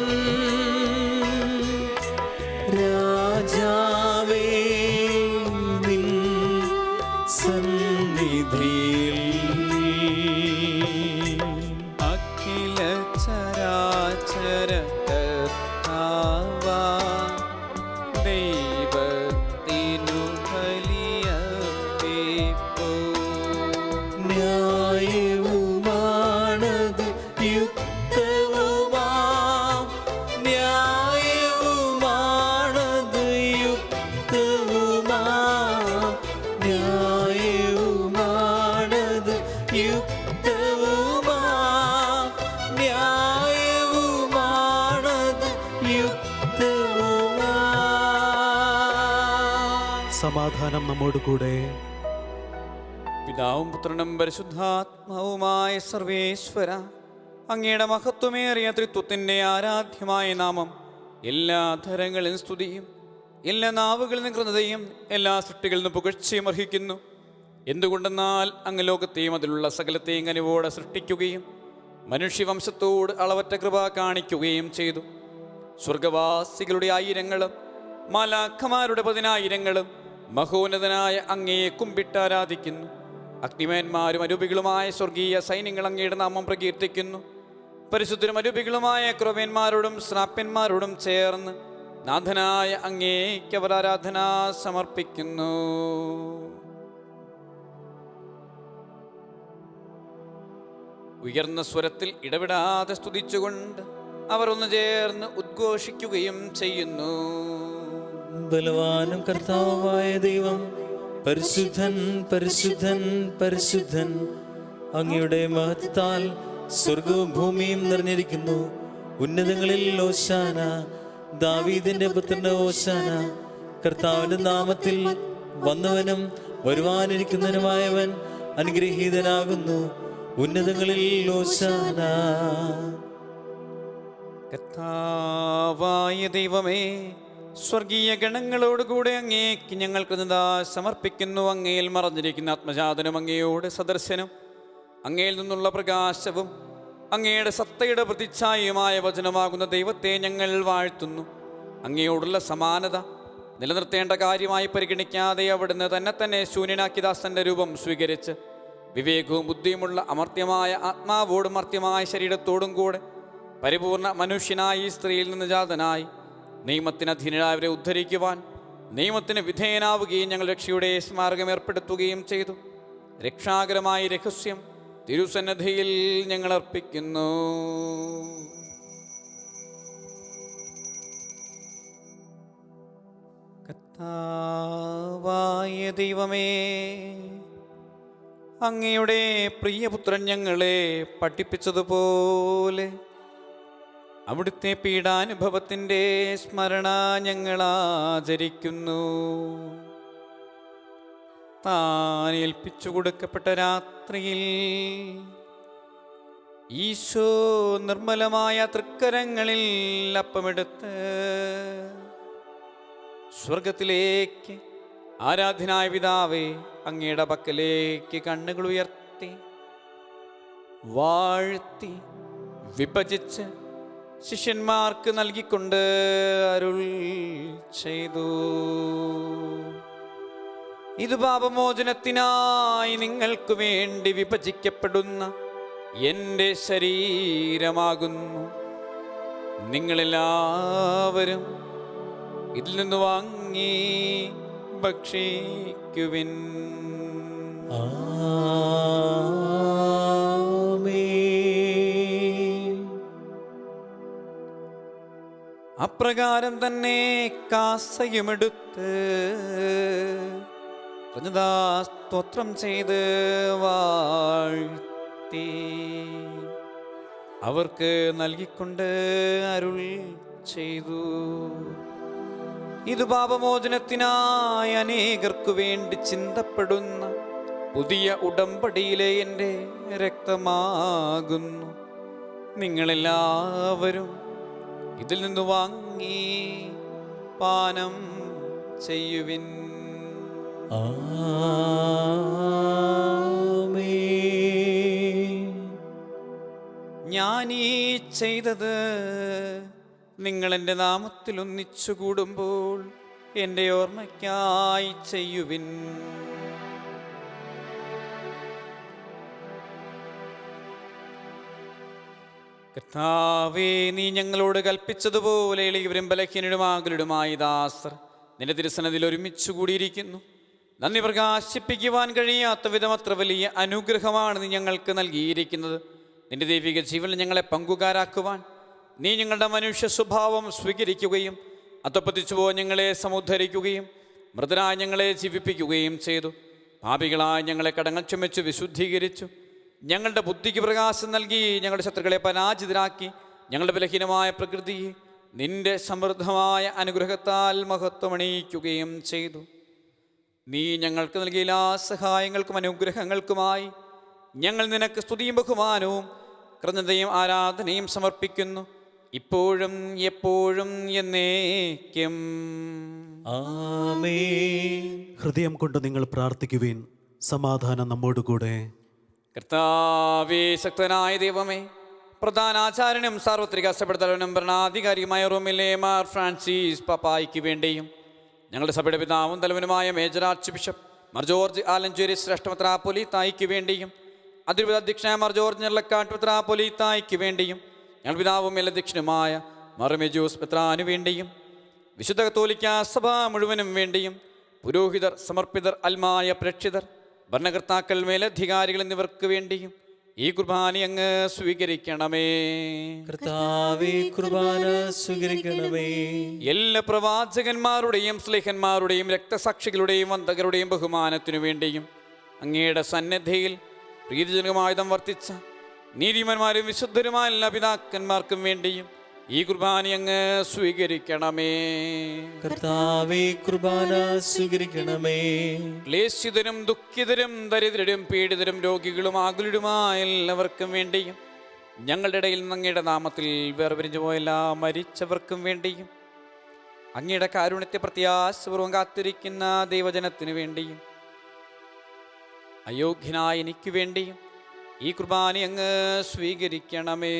രാജാവേ നിൻ സന്നിധിയിൽ അഖില ചരാചര കർത്താവാ ദൈവത്തിനു ബലിയർപ്പിപ്പൂ. ന്യായവുമാണത് യുക്തവുമാം. ന്യായവുമാണത് യുക്തവുമാം. ന്യായവുമാണത് യുക്തവുമാം. ന്യായവുമാണത് യുക്തവുമാം. സമാധാനം നമ്മോടുകൂടെ. പിതാവും പുത്രനും പരിശുദ്ധാത്മാവുമായ സർവേശ്വര, അങ്ങയുടെ മഹത്വമേറിയ ത്രിത്വത്തിൻ്റെ ആരാധ്യമായ നാമം എല്ലാ ധരങ്ങളിലും സ്തുതിയും എല്ലാ നാവുകളിലും കൃതയും എല്ലാ സൃഷ്ടികളിൽ നിന്നും പുകഴ്ചയും അർഹിക്കുന്നു. എന്തുകൊണ്ടെന്നാൽ അങ്ങ് ലോകത്തെയും അതിലുള്ള സകലത്തെയും കനിവോടെ സൃഷ്ടിക്കുകയും മനുഷ്യവംശത്തോട് അളവറ്റ കൃപ കാണിക്കുകയും ചെയ്തു. സ്വർഗവാസികളുടെ ആയിരങ്ങളും മാലാഖമാരുടെ 10,000 മഹോന്നതനായ അങ്ങയെ കുമ്പിട്ട് ആരാധിക്കുന്നു. അഗ്നിമേന്മാരും അരൂപികളുമായ സ്വർഗീയ സൈന്യങ്ങൾ അങ്ങയുടെ നാമം പ്രകീർത്തിക്കുന്നു. പരിശുദ്ധരും അരൂപികളുമായ ക്രൊവേന്മാരോടും ശ്രാപ്യന്മാരോടും ചേർന്ന് നാഥനായ അങ്ങേക്ക് അവർ ആരാധന സമർപ്പിക്കുന്നു. ഉയർന്ന സ്വരത്തിൽ ഇടവിടാതെ സ്തുതിച്ചുകൊണ്ട് അവർ ഒന്ന് ചേർന്ന് ഉദ്ഘോഷിക്കുകയും ചെയ്യുന്നു. ബലവാനും കർത്താവായ ദൈവം പരിശുദ്ധൻ പരിശുദ്ധൻ പരിശുദ്ധൻ. അങ്ങയുടെ മഹത്വത്താൽ സ്വർഗവും ഭൂമിയും നിറഞ്ഞിരിക്കുന്നു. ഉന്നതങ്ങളിൽ ഓശാന. ദാവീദിന്റെ പുത്രന്റെ ഓശാന. കർത്താവിന്റെ നാമത്തിൽ വന്നവനും വരുവാനിരിക്കുന്നവനുമായവൻ അനുഗ്രഹീതനാകുന്നു. ഉന്നതങ്ങളിൽ ഓശാന. കർത്താവായ ദൈവമേ, സ്വർഗീയ ഗണങ്ങളോടുകൂടെ അങ്ങേക്ക് ഞങ്ങൾ കൃതജ്ഞത സമർപ്പിക്കുന്നു. അങ്ങയിൽ മറഞ്ഞിരിക്കുന്ന ആത്മജാതനും അങ്ങയോട് സദർശനും അങ്ങയിൽ നിന്നുള്ള പ്രകാശവും അങ്ങയുടെ സത്തയുടെ പ്രതിച്ഛായയുമായ വചനമാകുന്ന ദൈവത്തെ ഞങ്ങൾ വാഴ്ത്തുന്നു. അങ്ങയോടുള്ള സമാനത നിലനിർത്തേണ്ട കാര്യമായി പരിഗണിക്കാതെ അവിടുന്ന് തന്നെ ശൂന്യനാക്കി ദാസന്റെ രൂപം സ്വീകരിച്ച് വിവേകവും ബുദ്ധിയുമുള്ള അമർത്യമായ ആത്മാവോടും മർത്യമായ ശരീരത്തോടും കൂടെ പരിപൂർണ മനുഷ്യനായി സ്ത്രീയിൽ നിന്ന് ജാതനായി നിയമത്തിന് അധീനരായവരെ ഉദ്ധരിക്കുവാൻ നിയമത്തിന് വിധേയനാവുകയും ഞങ്ങൾ രക്ഷയുടെ സ്മാരകം ഏർപ്പെടുത്തുകയും ചെയ്തു. രക്ഷാകരമായ രഹസ്യം തിരുസന്നിധിയിൽ ഞങ്ങൾ അർപ്പിക്കുന്നു. കർത്താവായ ദൈവമേ, അങ്ങയുടെ പ്രിയപുത്രൻ ഞങ്ങളെ പഠിപ്പിച്ചതുപോലെ അവിടുത്തെ പീഡാനുഭവത്തിൻ്റെ സ്മരണ ഞങ്ങൾ ആചരിക്കുന്നു. താൻ ഏൽപ്പിച്ചു കൊടുക്കപ്പെട്ട രാത്രിയിൽ ഈശോ നിർമ്മലമായ തൃക്കരങ്ങളിൽ അപ്പമെടുത്ത് സ്വർഗത്തിലേക്ക് ആരാധനായ പിതാവേ അങ്ങയുടെ പക്കലേക്ക് കണ്ണുകൾ ഉയർത്തി വാഴ്ത്തി വിഭജിച്ച് ശിഷ്യന്മാർക്ക് നൽകിക്കൊണ്ട് അരുൾ ചെയ്തു. ഇത് പാപമോചനത്തിനായി നിങ്ങൾക്ക് വേണ്ടി വിഭജിക്കപ്പെടുന്ന എൻ്റെ ശരീരമാകുന്നു. നിങ്ങളെല്ലാവരും ഇതിൽ നിന്ന് വാങ്ങി ഭക്ഷിക്കുവിൻ. അപ്രകാരം തന്നെ കാസയുമെടുത്ത് സ്തോത്രം ചെയ്ത് വാഴ്ത്തി അവർക്ക് നൽകിക്കൊണ്ട് അരുൾ ചെയ്തു. ഇത് പാപമോചനത്തിനായി അനേകർക്കു വേണ്ടി ചിന്തപ്പെടുന്ന പുതിയ ഉടമ്പടിയിലെ എൻ്റെ രക്തമാകുന്നു. നിങ്ങളെല്ലാവരും ഇതിൽ നിന്ന് വാങ്ങി പാനം ചെയ്യുവിൻ. ഞാനീ ചെയ്തത് നിങ്ങൾ എൻ്റെ നാമത്തിൽ ഒന്നിച്ചു കൂടുമ്പോൾ എൻ്റെ ഓർമ്മയ്ക്കായി ചെയ്യുവിൻ. കർത്താവേ, നീ ഞങ്ങളോട് കൽപ്പിച്ചതുപോലെ എളിയവരും ബലഹീനരുമാകലുമായി ദാസർ നിന്റെ തിരുസന്നിധിയിൽ ഒരുമിച്ച് കൂടിയിരിക്കുന്നു. നന്ദി പ്രകാശിപ്പിക്കുവാൻ കഴിയാത്ത വിധം അത്ര വലിയ അനുഗ്രഹമാണ് നീ ഞങ്ങൾക്ക് നൽകിയിരിക്കുന്നത്. നിന്റെ ദൈവിക ജീവനിൽ ഞങ്ങളെ പങ്കുകാരാക്കുവാൻ നീ ഞങ്ങളുടെ മനുഷ്യ സ്വഭാവം സ്വീകരിക്കുകയും അധപ്പതിച്ചു പോയി ഞങ്ങളെ സമുദ്ധരിക്കുകയും മൃതരായി ഞങ്ങളെ ജീവിപ്പിക്കുകയും ചെയ്തു. പാപികളായി ഞങ്ങളെ കടങ്ങൾ ക്ഷമിച്ചു വിശുദ്ധീകരിച്ചു. ഞങ്ങളുടെ ബുദ്ധിക്ക് പ്രകാശം നൽകി ഞങ്ങളുടെ ശത്രുക്കളെ പരാജിതരാക്കി ഞങ്ങളുടെ ബലഹീനമായ പ്രകൃതിയെ നിന്റെ സമൃദ്ധമായ അനുഗ്രഹത്താൽ മഹത്വമണിയിക്കുകയും ചെയ്തു. നീ ഞങ്ങൾക്ക് നൽകിയ എല്ലാ സഹായങ്ങൾക്കും അനുഗ്രഹങ്ങൾക്കുമായി ഞങ്ങൾ നിനക്ക് സ്തുതിയും ബഹുമാനവും കൃതജ്ഞതയും ആരാധനയും സമർപ്പിക്കുന്നു, ഇപ്പോഴും എപ്പോഴും എന്നേക്കും. ആമേൻ. ഹൃദയം കൊണ്ട് നിങ്ങൾ പ്രാർത്ഥിക്കുവിൻ. സമാധാനം നമ്മോടുകൂടെ. കർത്താവേ, ശക്തനായ ദൈവമേ, പ്രധാന ആചാര്യനും സാർവത്രിക സഭയുടെ ഭരണാധികാരിയുമായ റോമിലെ മാർ ഫ്രാൻസിസ് പാപ്പായ്ക്ക് വേണ്ടിയും ഞങ്ങളുടെ സഭയുടെ പിതാവും തലവനുമായ major archbishop Mar George Alencherry ശ്രേഷ്ഠ മെത്രാപ്പൊലീത്തായ്ക്ക് വേണ്ടിയും അതിരൂപത അധ്യക്ഷനായ മാർ ജോർജ് ഞെർലക്കാട്ട് മെത്രാപ്പൊലീത്തായ്ക്ക് വേണ്ടിയും ഞങ്ങൾ പിതാവും മേലധ്യക്ഷനുമായ മാർ മെജോസ് മെത്രാനു വേണ്ടിയും വിശുദ്ധ കത്തോലിക്ക സഭ മുഴുവനും വേണ്ടിയും പുരോഹിതർ, സമർപ്പിതർ, അൽമായ പ്രേക്ഷിതർ, ഭരണകർത്താക്കൾ, മേലധികാരികൾ എന്നിവർക്ക് വേണ്ടിയും ഈ കുർബാന അങ്ങ് സ്വീകരിക്കണമേ. കർത്താവേ, കുർബാന സ്വീകരിക്കണമേ. എല്ലാ പ്രവാചകന്മാരുടെയും സ്ലേഹന്മാരുടെയും രക്തസാക്ഷികളുടെയും വന്ദകരുടെയും ബഹുമാനത്തിനു വേണ്ടിയും അങ്ങയുടെ സന്നിധിയിൽ പ്രീതിജനകമായുധം വർത്തിച്ച നീതിമാന്മാരും വിശുദ്ധരുമായ എല്ലാ പിതാക്കന്മാർക്കും വേണ്ടിയും ഈ കുർബാന അങ്ങ് സ്വീകരിക്കണമേ. കർത്താവേ, കുർബാന സ്വീകരിക്കണമേ. ക്ലേശിതരും ദുഃഖിതരും ദരിദ്രരും പീഡിതരും രോഗികളും ആകുലരുമായ എല്ലാവർക്കും വേണ്ടിയും ഞങ്ങളുടെ ഇടയിൽ നിന്ന് അങ്ങയുടെ നാമത്തിൽ വേർപിരിഞ്ഞു പോയ എല്ലാ മരിച്ചവർക്കും വേണ്ടിയും അങ്ങയുടെ കാരുണ്യത്തെ പ്രത്യാശപൂർവ്വം കാത്തിരിക്കുന്ന ദൈവജനത്തിനു വേണ്ടിയും അയോഗ്യനായ എനിക്ക് വേണ്ടിയും ഈ കുർബാന അങ്ങ് സ്വീകരിക്കണമേ.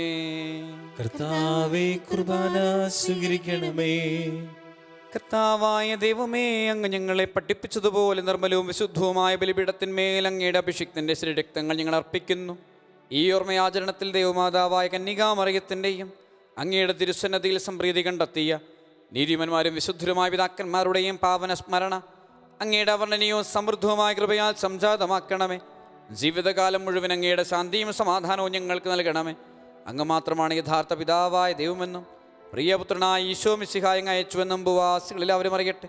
കർത്താവേ, കുർബാന സ്വീകരിക്കണമേ. കർത്താവായ ദൈവമേ, അങ്ങ് ഞങ്ങളെ പഠിപ്പിച്ചതുപോലെ നിർമ്മലവും വിശുദ്ധവുമായ ബലിപീഠത്തിന്മേൽ അങ്ങയുടെ അഭിഷിക്തന്റെ ശരീരരക്തങ്ങൾ ഞങ്ങൾ അർപ്പിക്കുന്നു. ഈ ഓർമ്മയാചരണത്തിൽ ദൈവമാതാവായ കന്യകാമറിയത്തിൻ്റെയും അങ്ങയുടെ തിരുസന്നതിയിൽ സംപ്രീതി കണ്ടെത്തിയ നീതിമാന്മാരും വിശുദ്ധരുമായ പിതാക്കന്മാരുടെയും പാവന സ്മരണ അങ്ങയുടെ അവർണ്ണനീയവും സമൃദ്ധവുമായ കൃപയാൽ സംജാതമാക്കണമേ. ജീവിതകാലം മുഴുവൻ അങ്ങയുടെ ശാന്തിയും സമാധാനവും ഞങ്ങൾക്ക് നൽകണമേ. അങ്ങ് മാത്രമാണ് യഥാർത്ഥ പിതാവായ ദൈവമെന്നും പ്രിയപുത്രനായ ഈശോ മിശിഹായെ അങ്ങ് അയച്ചുവെന്നും ഭൂവാസികളിൽ അവരും അറിയട്ടെ.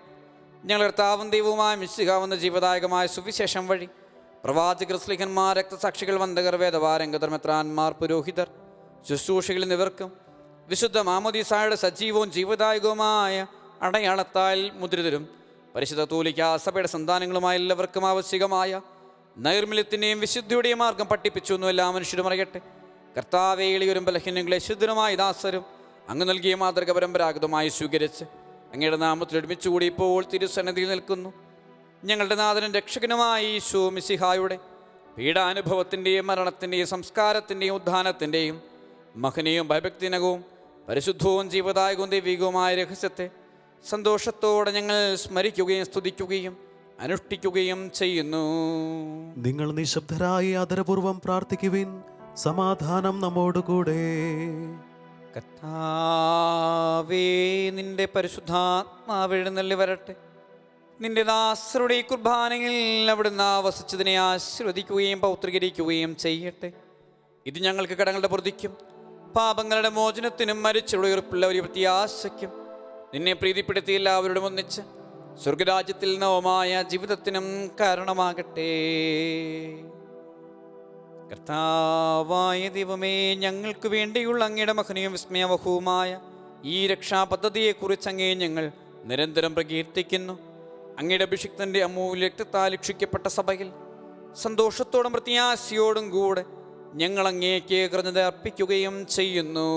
ഞങ്ങൾ കർത്താവും ദൈവവുമായ മിശിഹാവെന്ന ജീവദായകമായ സുവിശേഷം വഴി പ്രവാചകർ, സ്ലിഹന്മാർ, രക്തസാക്ഷികൾ, വന്ദകർ, വേദപാരംഗതർ, മെത്രാന്മാർ, പുരോഹിതർ, ശുശ്രൂഷകൾ എന്നിവർക്കും വിശുദ്ധ മാമോദീസായുടെ സജീവവും ജീവദായകവുമായ അടയാളത്താൽ മുദ്രിതരും പരിശുദ്ധ കത്തോലിക്കാ സഭയുടെ സന്താനങ്ങളുമായ എല്ലാവർക്കും ആവശ്യകമായ നൈർമല്യത്തിൻ്റെയും വിശുദ്ധിയുടെയും മാർഗം പഠിപ്പിച്ചു എന്നും എല്ലാ മനുഷ്യരും അറിയട്ടെ. കർത്താവേ, എളിയവരും ബലഹീനങ്ങളെ ശുദ്ധരുമായ ദാസരും അങ്ങ് നൽകിയ മാതൃക പരമ്പരാഗതമായി സ്വീകരിച്ച് അങ്ങയുടെ നാമത്തിൽ ഒരുമിച്ചുകൂടി ഇപ്പോൾ തിരുസന്നിധിയിൽ നിൽക്കുന്നു. ഞങ്ങളുടെ നാഥനും രക്ഷകനുമായ ഈശോ മിശിഹായുടെ പീഡാനുഭവത്തിൻ്റെയും മരണത്തിൻ്റെയും സംസ്കാരത്തിൻ്റെയും ഉദ്ധാനത്തിൻ്റെയും മഹനീയവും ഭയഭക്തിനകവും പരിശുദ്ധവും ജീവദായകവും ദൈവികവുമായ രഹസ്യത്തെ സന്തോഷത്തോടെ ഞങ്ങൾ സ്മരിക്കുകയും സ്തുതിക്കുകയും അനുഷ്ഠിക്കുകയും ചെയ്യുന്നു. നിങ്ങൾ നിശബ്ദരായി ആദരപൂർവം പ്രാർത്ഥിക്കുവിൻ. സമാധാനം നമ്മോടുകൂടെ. കർത്താവേ, നിന്റെ പരിശുദ്ധാത്മാവ് എഴുന്നള്ളി വരട്ടെ. നിന്റെ ദാസരുടെ ഈ കുർബാനയിൽ അവിടുന്ന് വസിച്ചതിനെ ആശീർവദിക്കുകയും പൗത്രീകരിക്കുകയും ചെയ്യട്ടെ. ഇത് ഞങ്ങൾക്ക് കടങ്ങളുടെ പ്രതിക്കും പാപങ്ങളുടെ മോചനത്തിനും മരിച്ചുള്ള ഉയർപ്പുള്ള ഒരു പ്രത്യാശയ്ക്കും നിന്നെ പ്രീതിപ്പെടുത്തി എല്ലാവരോടും ഒന്നിച്ച് സ്വർഗരാജ്യത്തിൽ നവമായ ജീവിതത്തിനും കാരണമാകട്ടെ. കർത്താവായ ദൈവമേ, ഞങ്ങൾക്ക് വേണ്ടിയുള്ള അങ്ങയുടെ മഹനീയവും വിസ്മയവഹവുമായ ഈ രക്ഷാപദ്ധതിയെക്കുറിച്ച് അങ്ങേ ഞങ്ങൾ നിരന്തരം പ്രകീർത്തിക്കുന്നു. അങ്ങയുടെ അഭിഷിക്തന്റെ അമൂല്യ രക്തത്താൽ രക്ഷിക്കപ്പെട്ട സഭയിൽ സന്തോഷത്തോടും പ്രത്യാശയോടും കൂടെ ഞങ്ങൾ അങ്ങേക്ക് കൃതജ്ഞത അർപ്പിക്കുകയും ചെയ്യുന്നു.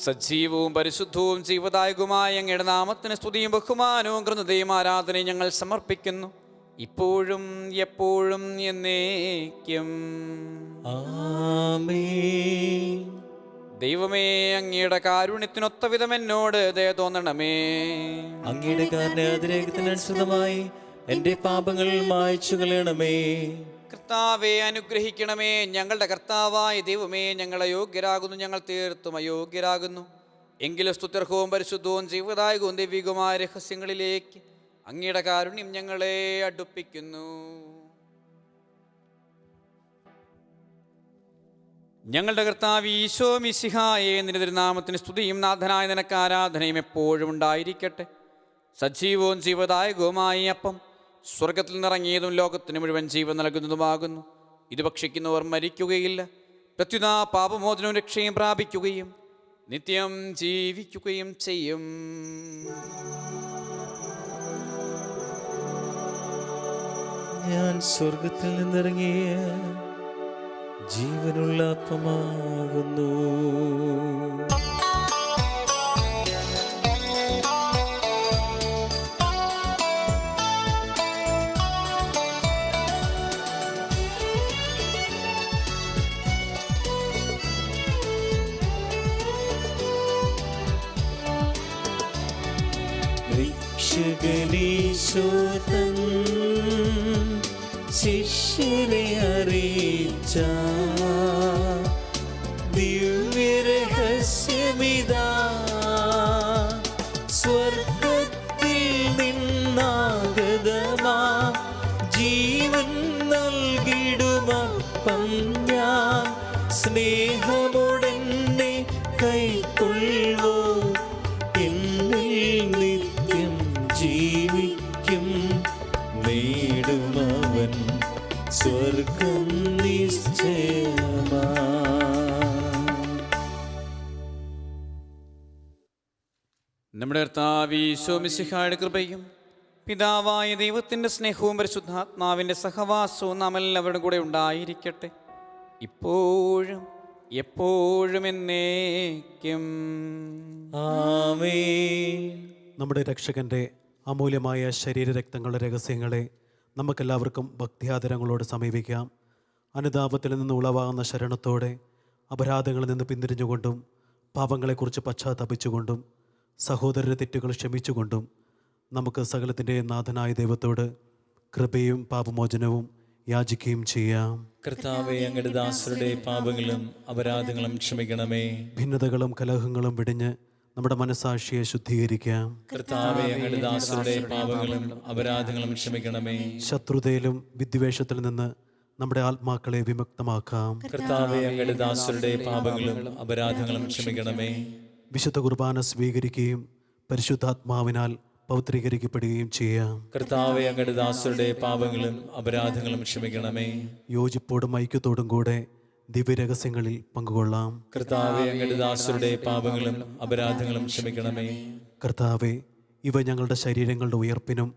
സജീവവും പരിശുദ്ധവും ജീവദായകവുമായ അങ്ങയുടെ നാമത്തിന് സ്തുതിയും ബഹുമാനവും കൃതയും ആരാധനയും ഞങ്ങൾ സമർപ്പിക്കുന്നു, ഇപ്പോഴും എപ്പോഴും എന്നേക്കും. ആമേൻ. ദൈവമേ, അങ്ങയുടെ കാരുണ്യത്തിനൊത്ത വിധം എന്നോട് ദയ തോന്നണമേ. അങ്ങയുടെ കാരുണ്യാതിരേകത്തിനനുസൃതമായി എന്റെ പാപങ്ങൾ മായ്ച്ചു കളയണമേ. കർത്താവെ, അനുഗ്രഹിക്കണമേ. ഞങ്ങളുടെ കർത്താവായ ദൈവമേ, ഞങ്ങൾ അയോഗ്യരാകുന്നു, ഞങ്ങൾ തീർത്തും അയോഗ്യരാകുന്നു. എങ്കിലും സ്തുത്യർഹവും പരിശുദ്ധവും ജീവദായകവും ദൈവികവുമായ രഹസ്യങ്ങളിലേക്ക് അങ്ങയുടെ കാരുണ്യം ഞങ്ങളെ അടുപ്പിക്കുന്നു. ഞങ്ങളുടെ കർത്താവ് ഈശോ മിശിഹായെ, നിന്റെ തിരുനാമത്തിന് സ്തുതിയും നാഥനായ നിനക്ക് ആരാധനയും എപ്പോഴും ഉണ്ടായിരിക്കട്ടെ. സജീവവും ജീവദായകവുമായ അപ്പം സ്വർഗത്തിൽ നിറങ്ങിയതും ലോകത്തിന് മുഴുവൻ ജീവൻ നൽകുന്നതുമാകുന്നു. ഇത് ഭക്ഷിക്കുന്നവർ മരിക്കുകയില്ല, പ്രത്യുത പാപമോചനവും രക്ഷയും പ്രാപിക്കുകയും നിത്യം ജീവിക്കുകയും ചെയ്യും. ഞാൻ സ്വർഗത്തിൽ നിന്നിറങ്ങിയ ജീവനുള്ള അപ്പമാകുന്നു. രക്ഷകനീശോതൻ ശിഷ്യരെ അറിയിച്ച ദിവ്യരഹസ്യമിതാ, സ്വർഗത്തിൽ നിന്നാഗതമാ ജീവൻ നൽകിടുമപ്പം ഞാൻ, സ്നേഹമുടനെ കൈക്കൊള്ളൂ, എന്നിൽ നിത്യം ജീവിക്കും, നേടുമവൻ സ്വർഗം നിശ്ചയമാ. നമ്മുടെ കർത്താവ് ഈശോ മിശിഹായുടെ കൃപയും പിതാവായ ദൈവത്തിൻ്റെ സ്നേഹവും പരിശുദ്ധാത്മാവിൻ്റെ സഹവാസവും നാം എല്ലാവരുടെ കൂടെ ഉണ്ടായിരിക്കട്ടെ, ഇപ്പോഴും എപ്പോഴും എന്നേക്കും. ആമേൻ. നമ്മുടെ രക്ഷകന്റെ അമൂല്യമായ ശരീരരക്തങ്ങളുടെ രഹസ്യങ്ങളെ നമുക്കെല്ലാവർക്കും ഭക്തിയാദരങ്ങളോട് സമീപിക്കാം. അനുതാപത്തിൽ നിന്ന് ഉളവാകുന്ന ശരണത്തോടെ അപരാധങ്ങളിൽ നിന്ന് പിന്തിരിഞ്ഞുകൊണ്ടും പാപങ്ങളെക്കുറിച്ച് പശ്ചാത്തപിച്ചുകൊണ്ടും സഹോദരരുടെ തെറ്റുകൾ ക്ഷമിച്ചുകൊണ്ടും നമുക്ക് സകലത്തിൻ്റെ നാഥനായ ദൈവത്തോട് കൃപയും പാപമോചനവും യാചിക്കുകയും ചെയ്യാം. കർത്താവേ, അങ്ങയുടെ ദാസരുടെ പാപങ്ങളും അപരാധങ്ങളും ക്ഷമിക്കണമേ. ഭിന്നതകളും കലഹങ്ങളും വെടിഞ്ഞ് നമ്മുടെ മനസാക്ഷിയെ ശുദ്ധീകരിക്കാം. കർത്താവേ, അങ്ങയുടെ ദാസരുടെ പാപങ്ങളും അപരാധങ്ങളും ക്ഷമിക്കണമേ. ശത്രുതയിലും വിദ്വേഷത്തിൽ നിന്ന് നമ്മുടെ ആത്മാക്കളെ വിമുക്തമാക്കാം. കർത്താവേ, അങ്ങയുടെ ദാസരുടെ പാപങ്ങളും അപരാധങ്ങളും ക്ഷമിക്കണമേ. വിശുദ്ധ കുർബാന സ്വീകരിക്കുകയും പരിശുദ്ധാത്മാവിനാൽ പൗത്രീകരിക്കപ്പെടുകയും ചെയ്യാം. കർത്താവേ, അങ്ങയുടെ ദാസരുടെ പാപങ്ങളും അപരാധങ്ങളും ക്ഷമിക്കണമേ. യോജിപ്പോടും ഐക്യത്തോടും കൂടെ ദിവ്യരഹസ്യങ്ങളിൽ പങ്കുകൊള്ളാം. കർത്താവേ, അങ്ങയുടെ ദാസരുടെ പാപങ്ങളും അപരാധങ്ങളും ക്ഷമിക്കണമേ. കർത്താവെ, ഇവ ഞങ്ങളുടെ ശരീരങ്ങളുടെ ഉയർപ്പിനും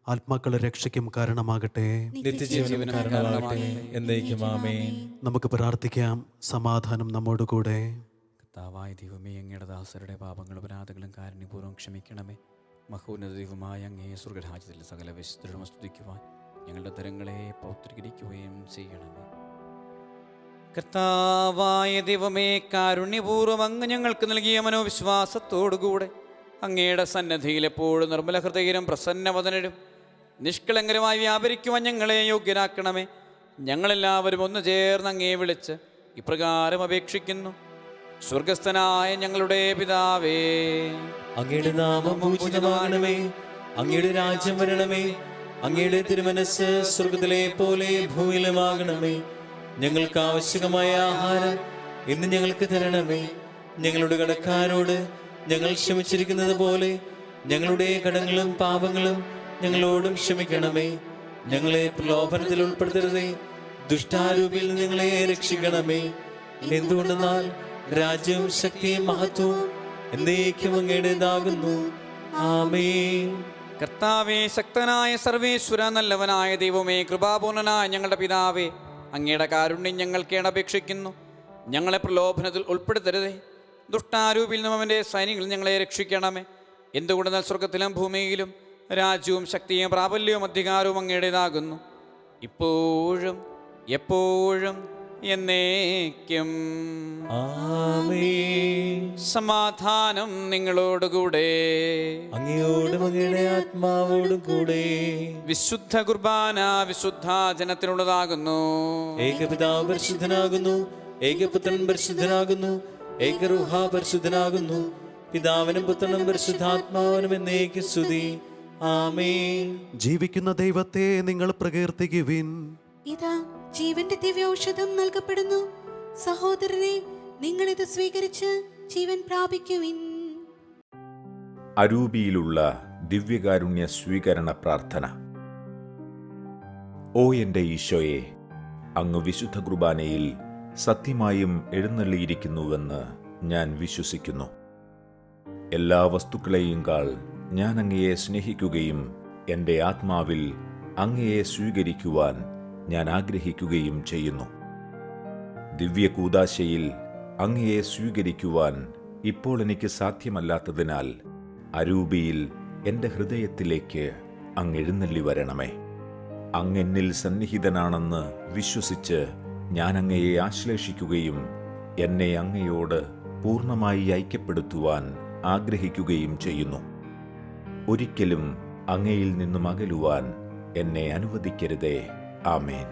ആത്മാക്കളുടെ രക്ഷയ്ക്കും കാരണമാകട്ടെ. നിത്യജീവനും കാരണമാകട്ടെ, എന്നേക്കും ആമേൻ. നമുക്ക് പ്രാർത്ഥിക്കാം. സമാധാനം നമ്മോടുകൂടെ. കർത്താവായ ദൈവമേ, അങ്ങയുടെ ദാസരുടെ പാപങ്ങളും അപരാധങ്ങളും കാരുണ്യപൂർവ്വം ക്ഷമിക്കണമേ. മഹോന്നത ദൈവമായ അങ്ങേ സ്വർഗരാജ്യത്തിൽ സകല വിശുദ്ധരും സ്തുതിക്കുവാൻ ഞങ്ങളുടെ തരങ്ങളെ പൗത്രീകരിക്കുകയും ചെയ്യണമേ. കർത്താവായ ദൈവമേ, കാരുണ്യപൂർവ്വം അങ്ങ് ഞങ്ങൾക്ക് നൽകിയ മനോവിശ്വാസത്തോടുകൂടെ അങ്ങയുടെ സന്നദ്ധിയിൽ എപ്പോഴും നിർമ്മല ഹൃദയരും പ്രസന്നവദനരും നിഷ്കളങ്കരമായി വ്യാപരിക്കുവാൻ ഞങ്ങളെ യോഗ്യരാക്കണമേ. ഞങ്ങളെല്ലാവരും ഒന്ന് ചേർന്ന് അങ്ങേ വിളിച്ച് ഇപ്രകാരം അപേക്ഷിക്കുന്നു. സ്വർഗസ്ഥനായ ഞങ്ങളുടെ പിതാവേ, അങ്ങയുടെ നാമം പൂജിതമാകണമേ. അങ്ങയുടെ രാജ്യം വരണമേ. അങ്ങയുടെ തിരുമനസ്സ് സ്വർഗത്തിലെ പോലെ ഭൂമിയിലുമാകണമേ. ഞങ്ങൾക്ക് ആവശ്യമായ ആഹാരം ഇന്ന് ഞങ്ങൾക്ക് തരണമേ. ഞങ്ങളുടെ കടക്കാരോട് ഞങ്ങൾ ക്ഷമിച്ചിരിക്കുന്നത് പോലെ ഞങ്ങളുടെ കടങ്ങളും പാപങ്ങളും ഞങ്ങളോടും ക്ഷമിക്കണമേ. ഞങ്ങളെ പ്രലോഭനത്തിൽ ഉൾപ്പെടുത്തരുതേ, ദുഷ്ടാരൂപിയിൽ ഞങ്ങളെ രക്ഷിക്കണമേ. എന്തുകൊണ്ടെന്നാൽ രാജ്യവും ശക്തിയും മഹത്വവും എന്നേക്കും അങ്ങയുടേതാകുന്നു. ആമേൻ. കർത്താവേ, ശക്തനായ സർവേശ്വര, നല്ലവനായ ദൈവമേ, കൃപാപൂർണനായ ഞങ്ങളുടെ പിതാവേ, അങ്ങയുടെ കാരുണ്യം ഞങ്ങൾക്ക് അപേക്ഷിക്കുന്നു. ഞങ്ങളെ പ്രലോഭനത്തിൽ ഉൾപ്പെടുത്തരുതേ, ദുഷ്ടാരൂപിൽ നിന്നും അവൻ്റെ സൈന്യങ്ങളിൽ ഞങ്ങളെ രക്ഷിക്കണമേ. എന്തുകൊണ്ടെന്നാൽ സ്വർഗത്തിലും ഭൂമിയിലും രാജ്യവും ശക്തിയും പ്രാബല്യവും അധികാരവും അങ്ങയുടേതാകുന്നു, ഇപ്പോഴും എപ്പോഴും എന്നേക്കും. ആമേൻ. സമാധാനം നിങ്ങളോടുകൂടെ. അങ്ങയോടും അങ്ങയുടെ ആത്മാവോടും കൂടെ. വിശുദ്ധ കുർബാന വിശുദ്ധ ജനത്തിനുള്ളതാകുന്നു. ഏകപിതാവ് പരിശുദ്ധനാകുന്നു, ഏകപുത്രൻ പരിശുദ്ധനാകുന്നു, ഏകരൂഹ പരിശുദ്ധനാകുന്നു. പിതാവിനും പുത്രനും പരിശുദ്ധാത്മാവിനും എന്നേക്കും സ്തുതി. ആമേൻ. ജീവിക്കുന്ന ദൈവത്തെ നിങ്ങൾ പ്രകീർത്തിക്കുവിൻ. ഇതാ ജീവന്റെ ദിവ്യൌഷധം നൽകപ്പെടുന്നു. സഹോദരരെ, നിങ്ങളിത് സ്വീകരിച്ച് ജീവൻ പ്രാപിക്കുവിൻ. അരൂപിയിലുള്ള ദിവ്യകാരുണ്യ സ്വീകരണ പ്രാർത്ഥന. ഓ എൻ്റെ ഈശോയെ, അങ്ങ് വിശുദ്ധ കുർബാനയിൽ സത്യമായും എഴുന്നള്ളിയിരിക്കുന്നുവെന്ന് ഞാൻ വിശ്വസിക്കുന്നു. എല്ലാ വസ്തുക്കളെയും കാൾ ഞാൻ അങ്ങയെ സ്നേഹിക്കുകയും എൻ്റെ ആത്മാവിൽ അങ്ങയെ സ്വീകരിക്കുവാൻ ഞാൻ ആഗ്രഹിക്കുകയും ചെയ്യുന്നു. ദിവ്യകൂദാശയിൽ അങ്ങയെ സ്വീകരിക്കുവാൻ ഇപ്പോൾ എനിക്ക് സാധ്യമല്ലാത്തതിനാൽ അരൂപിയിൽ എൻ്റെ ഹൃദയത്തിലേക്ക് അങ്ങ് എഴുന്നള്ളി വരണമേ. അങ്ങെന്നിൽ സന്നിഹിതനാണെന്ന് വിശ്വസിച്ച് ഞാൻ അങ്ങയെ ആശ്ലേഷിക്കുകയും എന്നെ അങ്ങയോട് പൂർണ്ണമായി ഐക്യപ്പെടുത്തുവാൻ ആഗ്രഹിക്കുകയും ചെയ്യുന്നു. ഒരിക്കലും അങ്ങയിൽ നിന്നും അകലുവാൻ എന്നെ അനുവദിക്കരുതേ. ആമേൻ.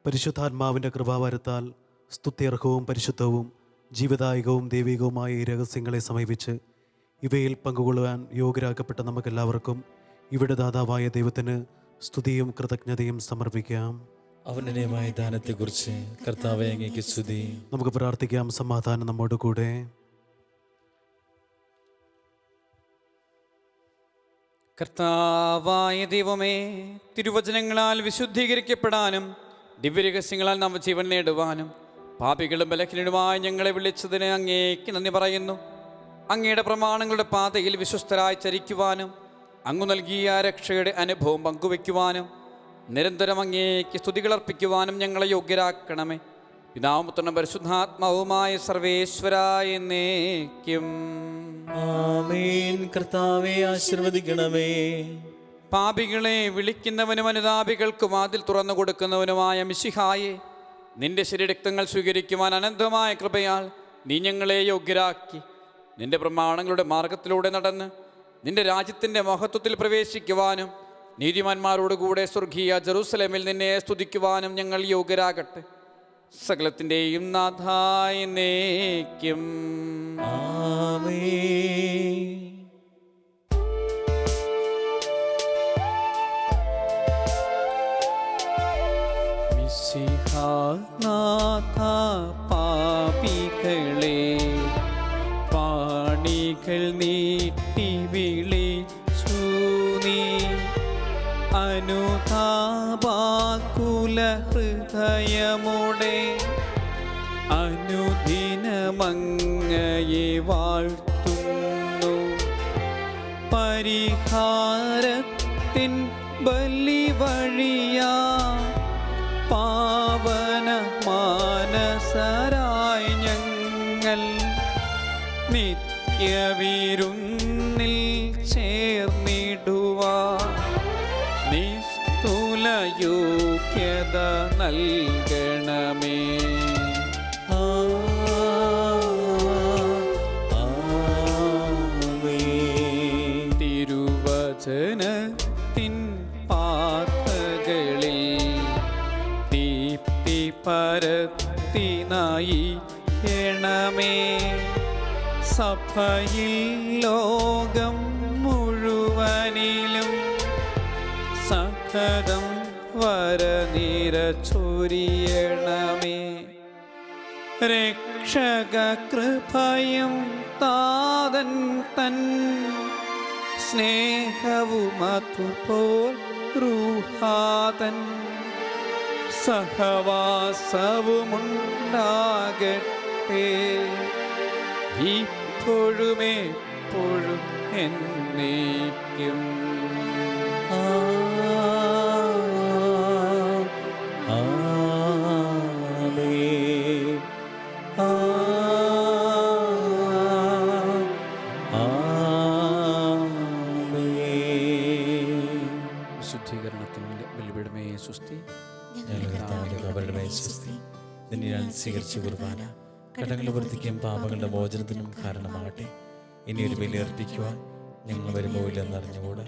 പരിശുദ്ധാത്മാവിൻ്റെ കൃപാവരത്താൽ സ്തുത്യർഹവും പരിശുദ്ധവും ജീവദായകവും ദൈവികവുമായ ഈ രഹസ്യങ്ങളെ സമീപിച്ച് ഇവയിൽ പങ്കുകൊള്ളുവാൻ യോഗ്യരാക്കപ്പെട്ട നമുക്കെല്ലാവർക്കും ഇവിടെ ദാതാവായ ദൈവത്തിന് സ്തുതിയും കൃതജ്ഞതയും സമർപ്പിക്കാം. അവനുമായ ദാനത്തെക്കുറിച്ച് കർത്താവേ, അങ്ങേക്ക് സ്തുതി. നമുക്ക് പ്രാർത്ഥിക്കാം. സമാധാനം നമ്മോട് കൂടെ. കർത്താവായ ദൈവമേ, തിരുവചനങ്ങളാൽ വിശുദ്ധീകരിക്കപ്പെടാനും ദിവ്യരഹസ്യങ്ങളാൽ നവജീവൻ നേടുവാനും പാപികളും ബലഹീനരുമായി ഞങ്ങളെ വിളിച്ചതിന് അങ്ങേക്ക് നന്ദി പറയുന്നു. അങ്ങയുടെ പ്രമാണങ്ങളുടെ പാതയിൽ വിശ്വസ്തരായി ചരിക്കുവാനും അങ്ങ് നൽകിയ രക്ഷയുടെ അനുഭവം പങ്കുവയ്ക്കുവാനും നിരന്തരം അങ്ങേക്ക് സ്തുതികളർപ്പിക്കുവാനും ഞങ്ങളെ യോഗ്യരാക്കണമേ. പിതാവും പുത്രനും പരിശുദ്ധാത്മാവുമായ സർവേശ്വരായ എന്നേക്കും ആമേൻ. കർത്താവെ ആശീർവദിക്കണമേ. പാപികളെ വിളിക്കുന്നവനും അനുതാപികൾക്ക് വാതിൽ തുറന്നു കൊടുക്കുന്നവനുമായ മിശിഹായെ, നിന്റെ ശരീരരക്തങ്ങൾ സ്വീകരിക്കുവാൻ അനന്തമായ കൃപയാൽ നീ ഞങ്ങളെ യോഗ്യരാക്കി. നിന്റെ പ്രമാണങ്ങളുടെ മാർഗത്തിലൂടെ നടന്ന് നിന്റെ രാജ്യത്തിൻ്റെ മഹത്വത്തിൽ പ്രവേശിക്കുവാനും നീതിമാന്മാരോടുകൂടെ സ്വർഗീയ ജെറൂസലേമിൽ നിന്നെ സ്തുതിക്കുവാനും ഞങ്ങൾ യോഗ്യരാകട്ടെ. സകലത്തിൻ്റെയും നാഥായ എന്നേക്കും ആമേൻ. മിശിഹാനാഥ പാപികളെ പാണികൾ നീട്ടി വിളിച്ചു നീ, അനുതാപാകുല ഹൃദയമോടെ അനുദിനമങ്ങയെ വാഴ്ത്തുന്നു. പരിഹാരത്തിൻ ബലിവഴിയാ പാവന മാനസരായി ഞങ്ങൾ നിത്യവിരുന്നിൽ ചേർന്നിടുവാൻ നിസ്തുല യോഗ്യത നൽകണമേ. ആമേൻ. തിരുവചനത്തിൻ പാതകളിൽ ദീപ്തി പരത്തി നയിക്കണമേ. സഭയിൽ ലോകം മുഴുവനിലും സകലം വരനിര ചൊരിയണമേ. രക്ഷക കൃപയും താതൻ തൻ സ്നേഹവും അതുപോൽ റൂഹാതൻ സഹവാസവുമുണ്ടാകട്ടെ ഇപ്പോഴുമെപ്പോഴും എന്നേക്കും. ആമേൻ. ആമേൻ. വിശുദ്ധീകരണത്തിൻ്റെ ബലിപീഠമേ സുസ്തി. ഞങ്ങളുടെ കർത്താവിന്റെ കബറിടമേ സ്വസ്തി. നിന്നെ ഞാൻ സ്വീകരിച്ച കുർബാന കടങ്ങളുടെ വൃത്തിക്കും പാപങ്ങളുടെ മോചനത്തിനും കാരണമാകട്ടെ. ഇനി ഒരു ബലി അർപ്പിക്കുവാൻ ഞങ്ങൾ വരുമ്പോയില്ലെന്നറിഞ്ഞുകൂടാ.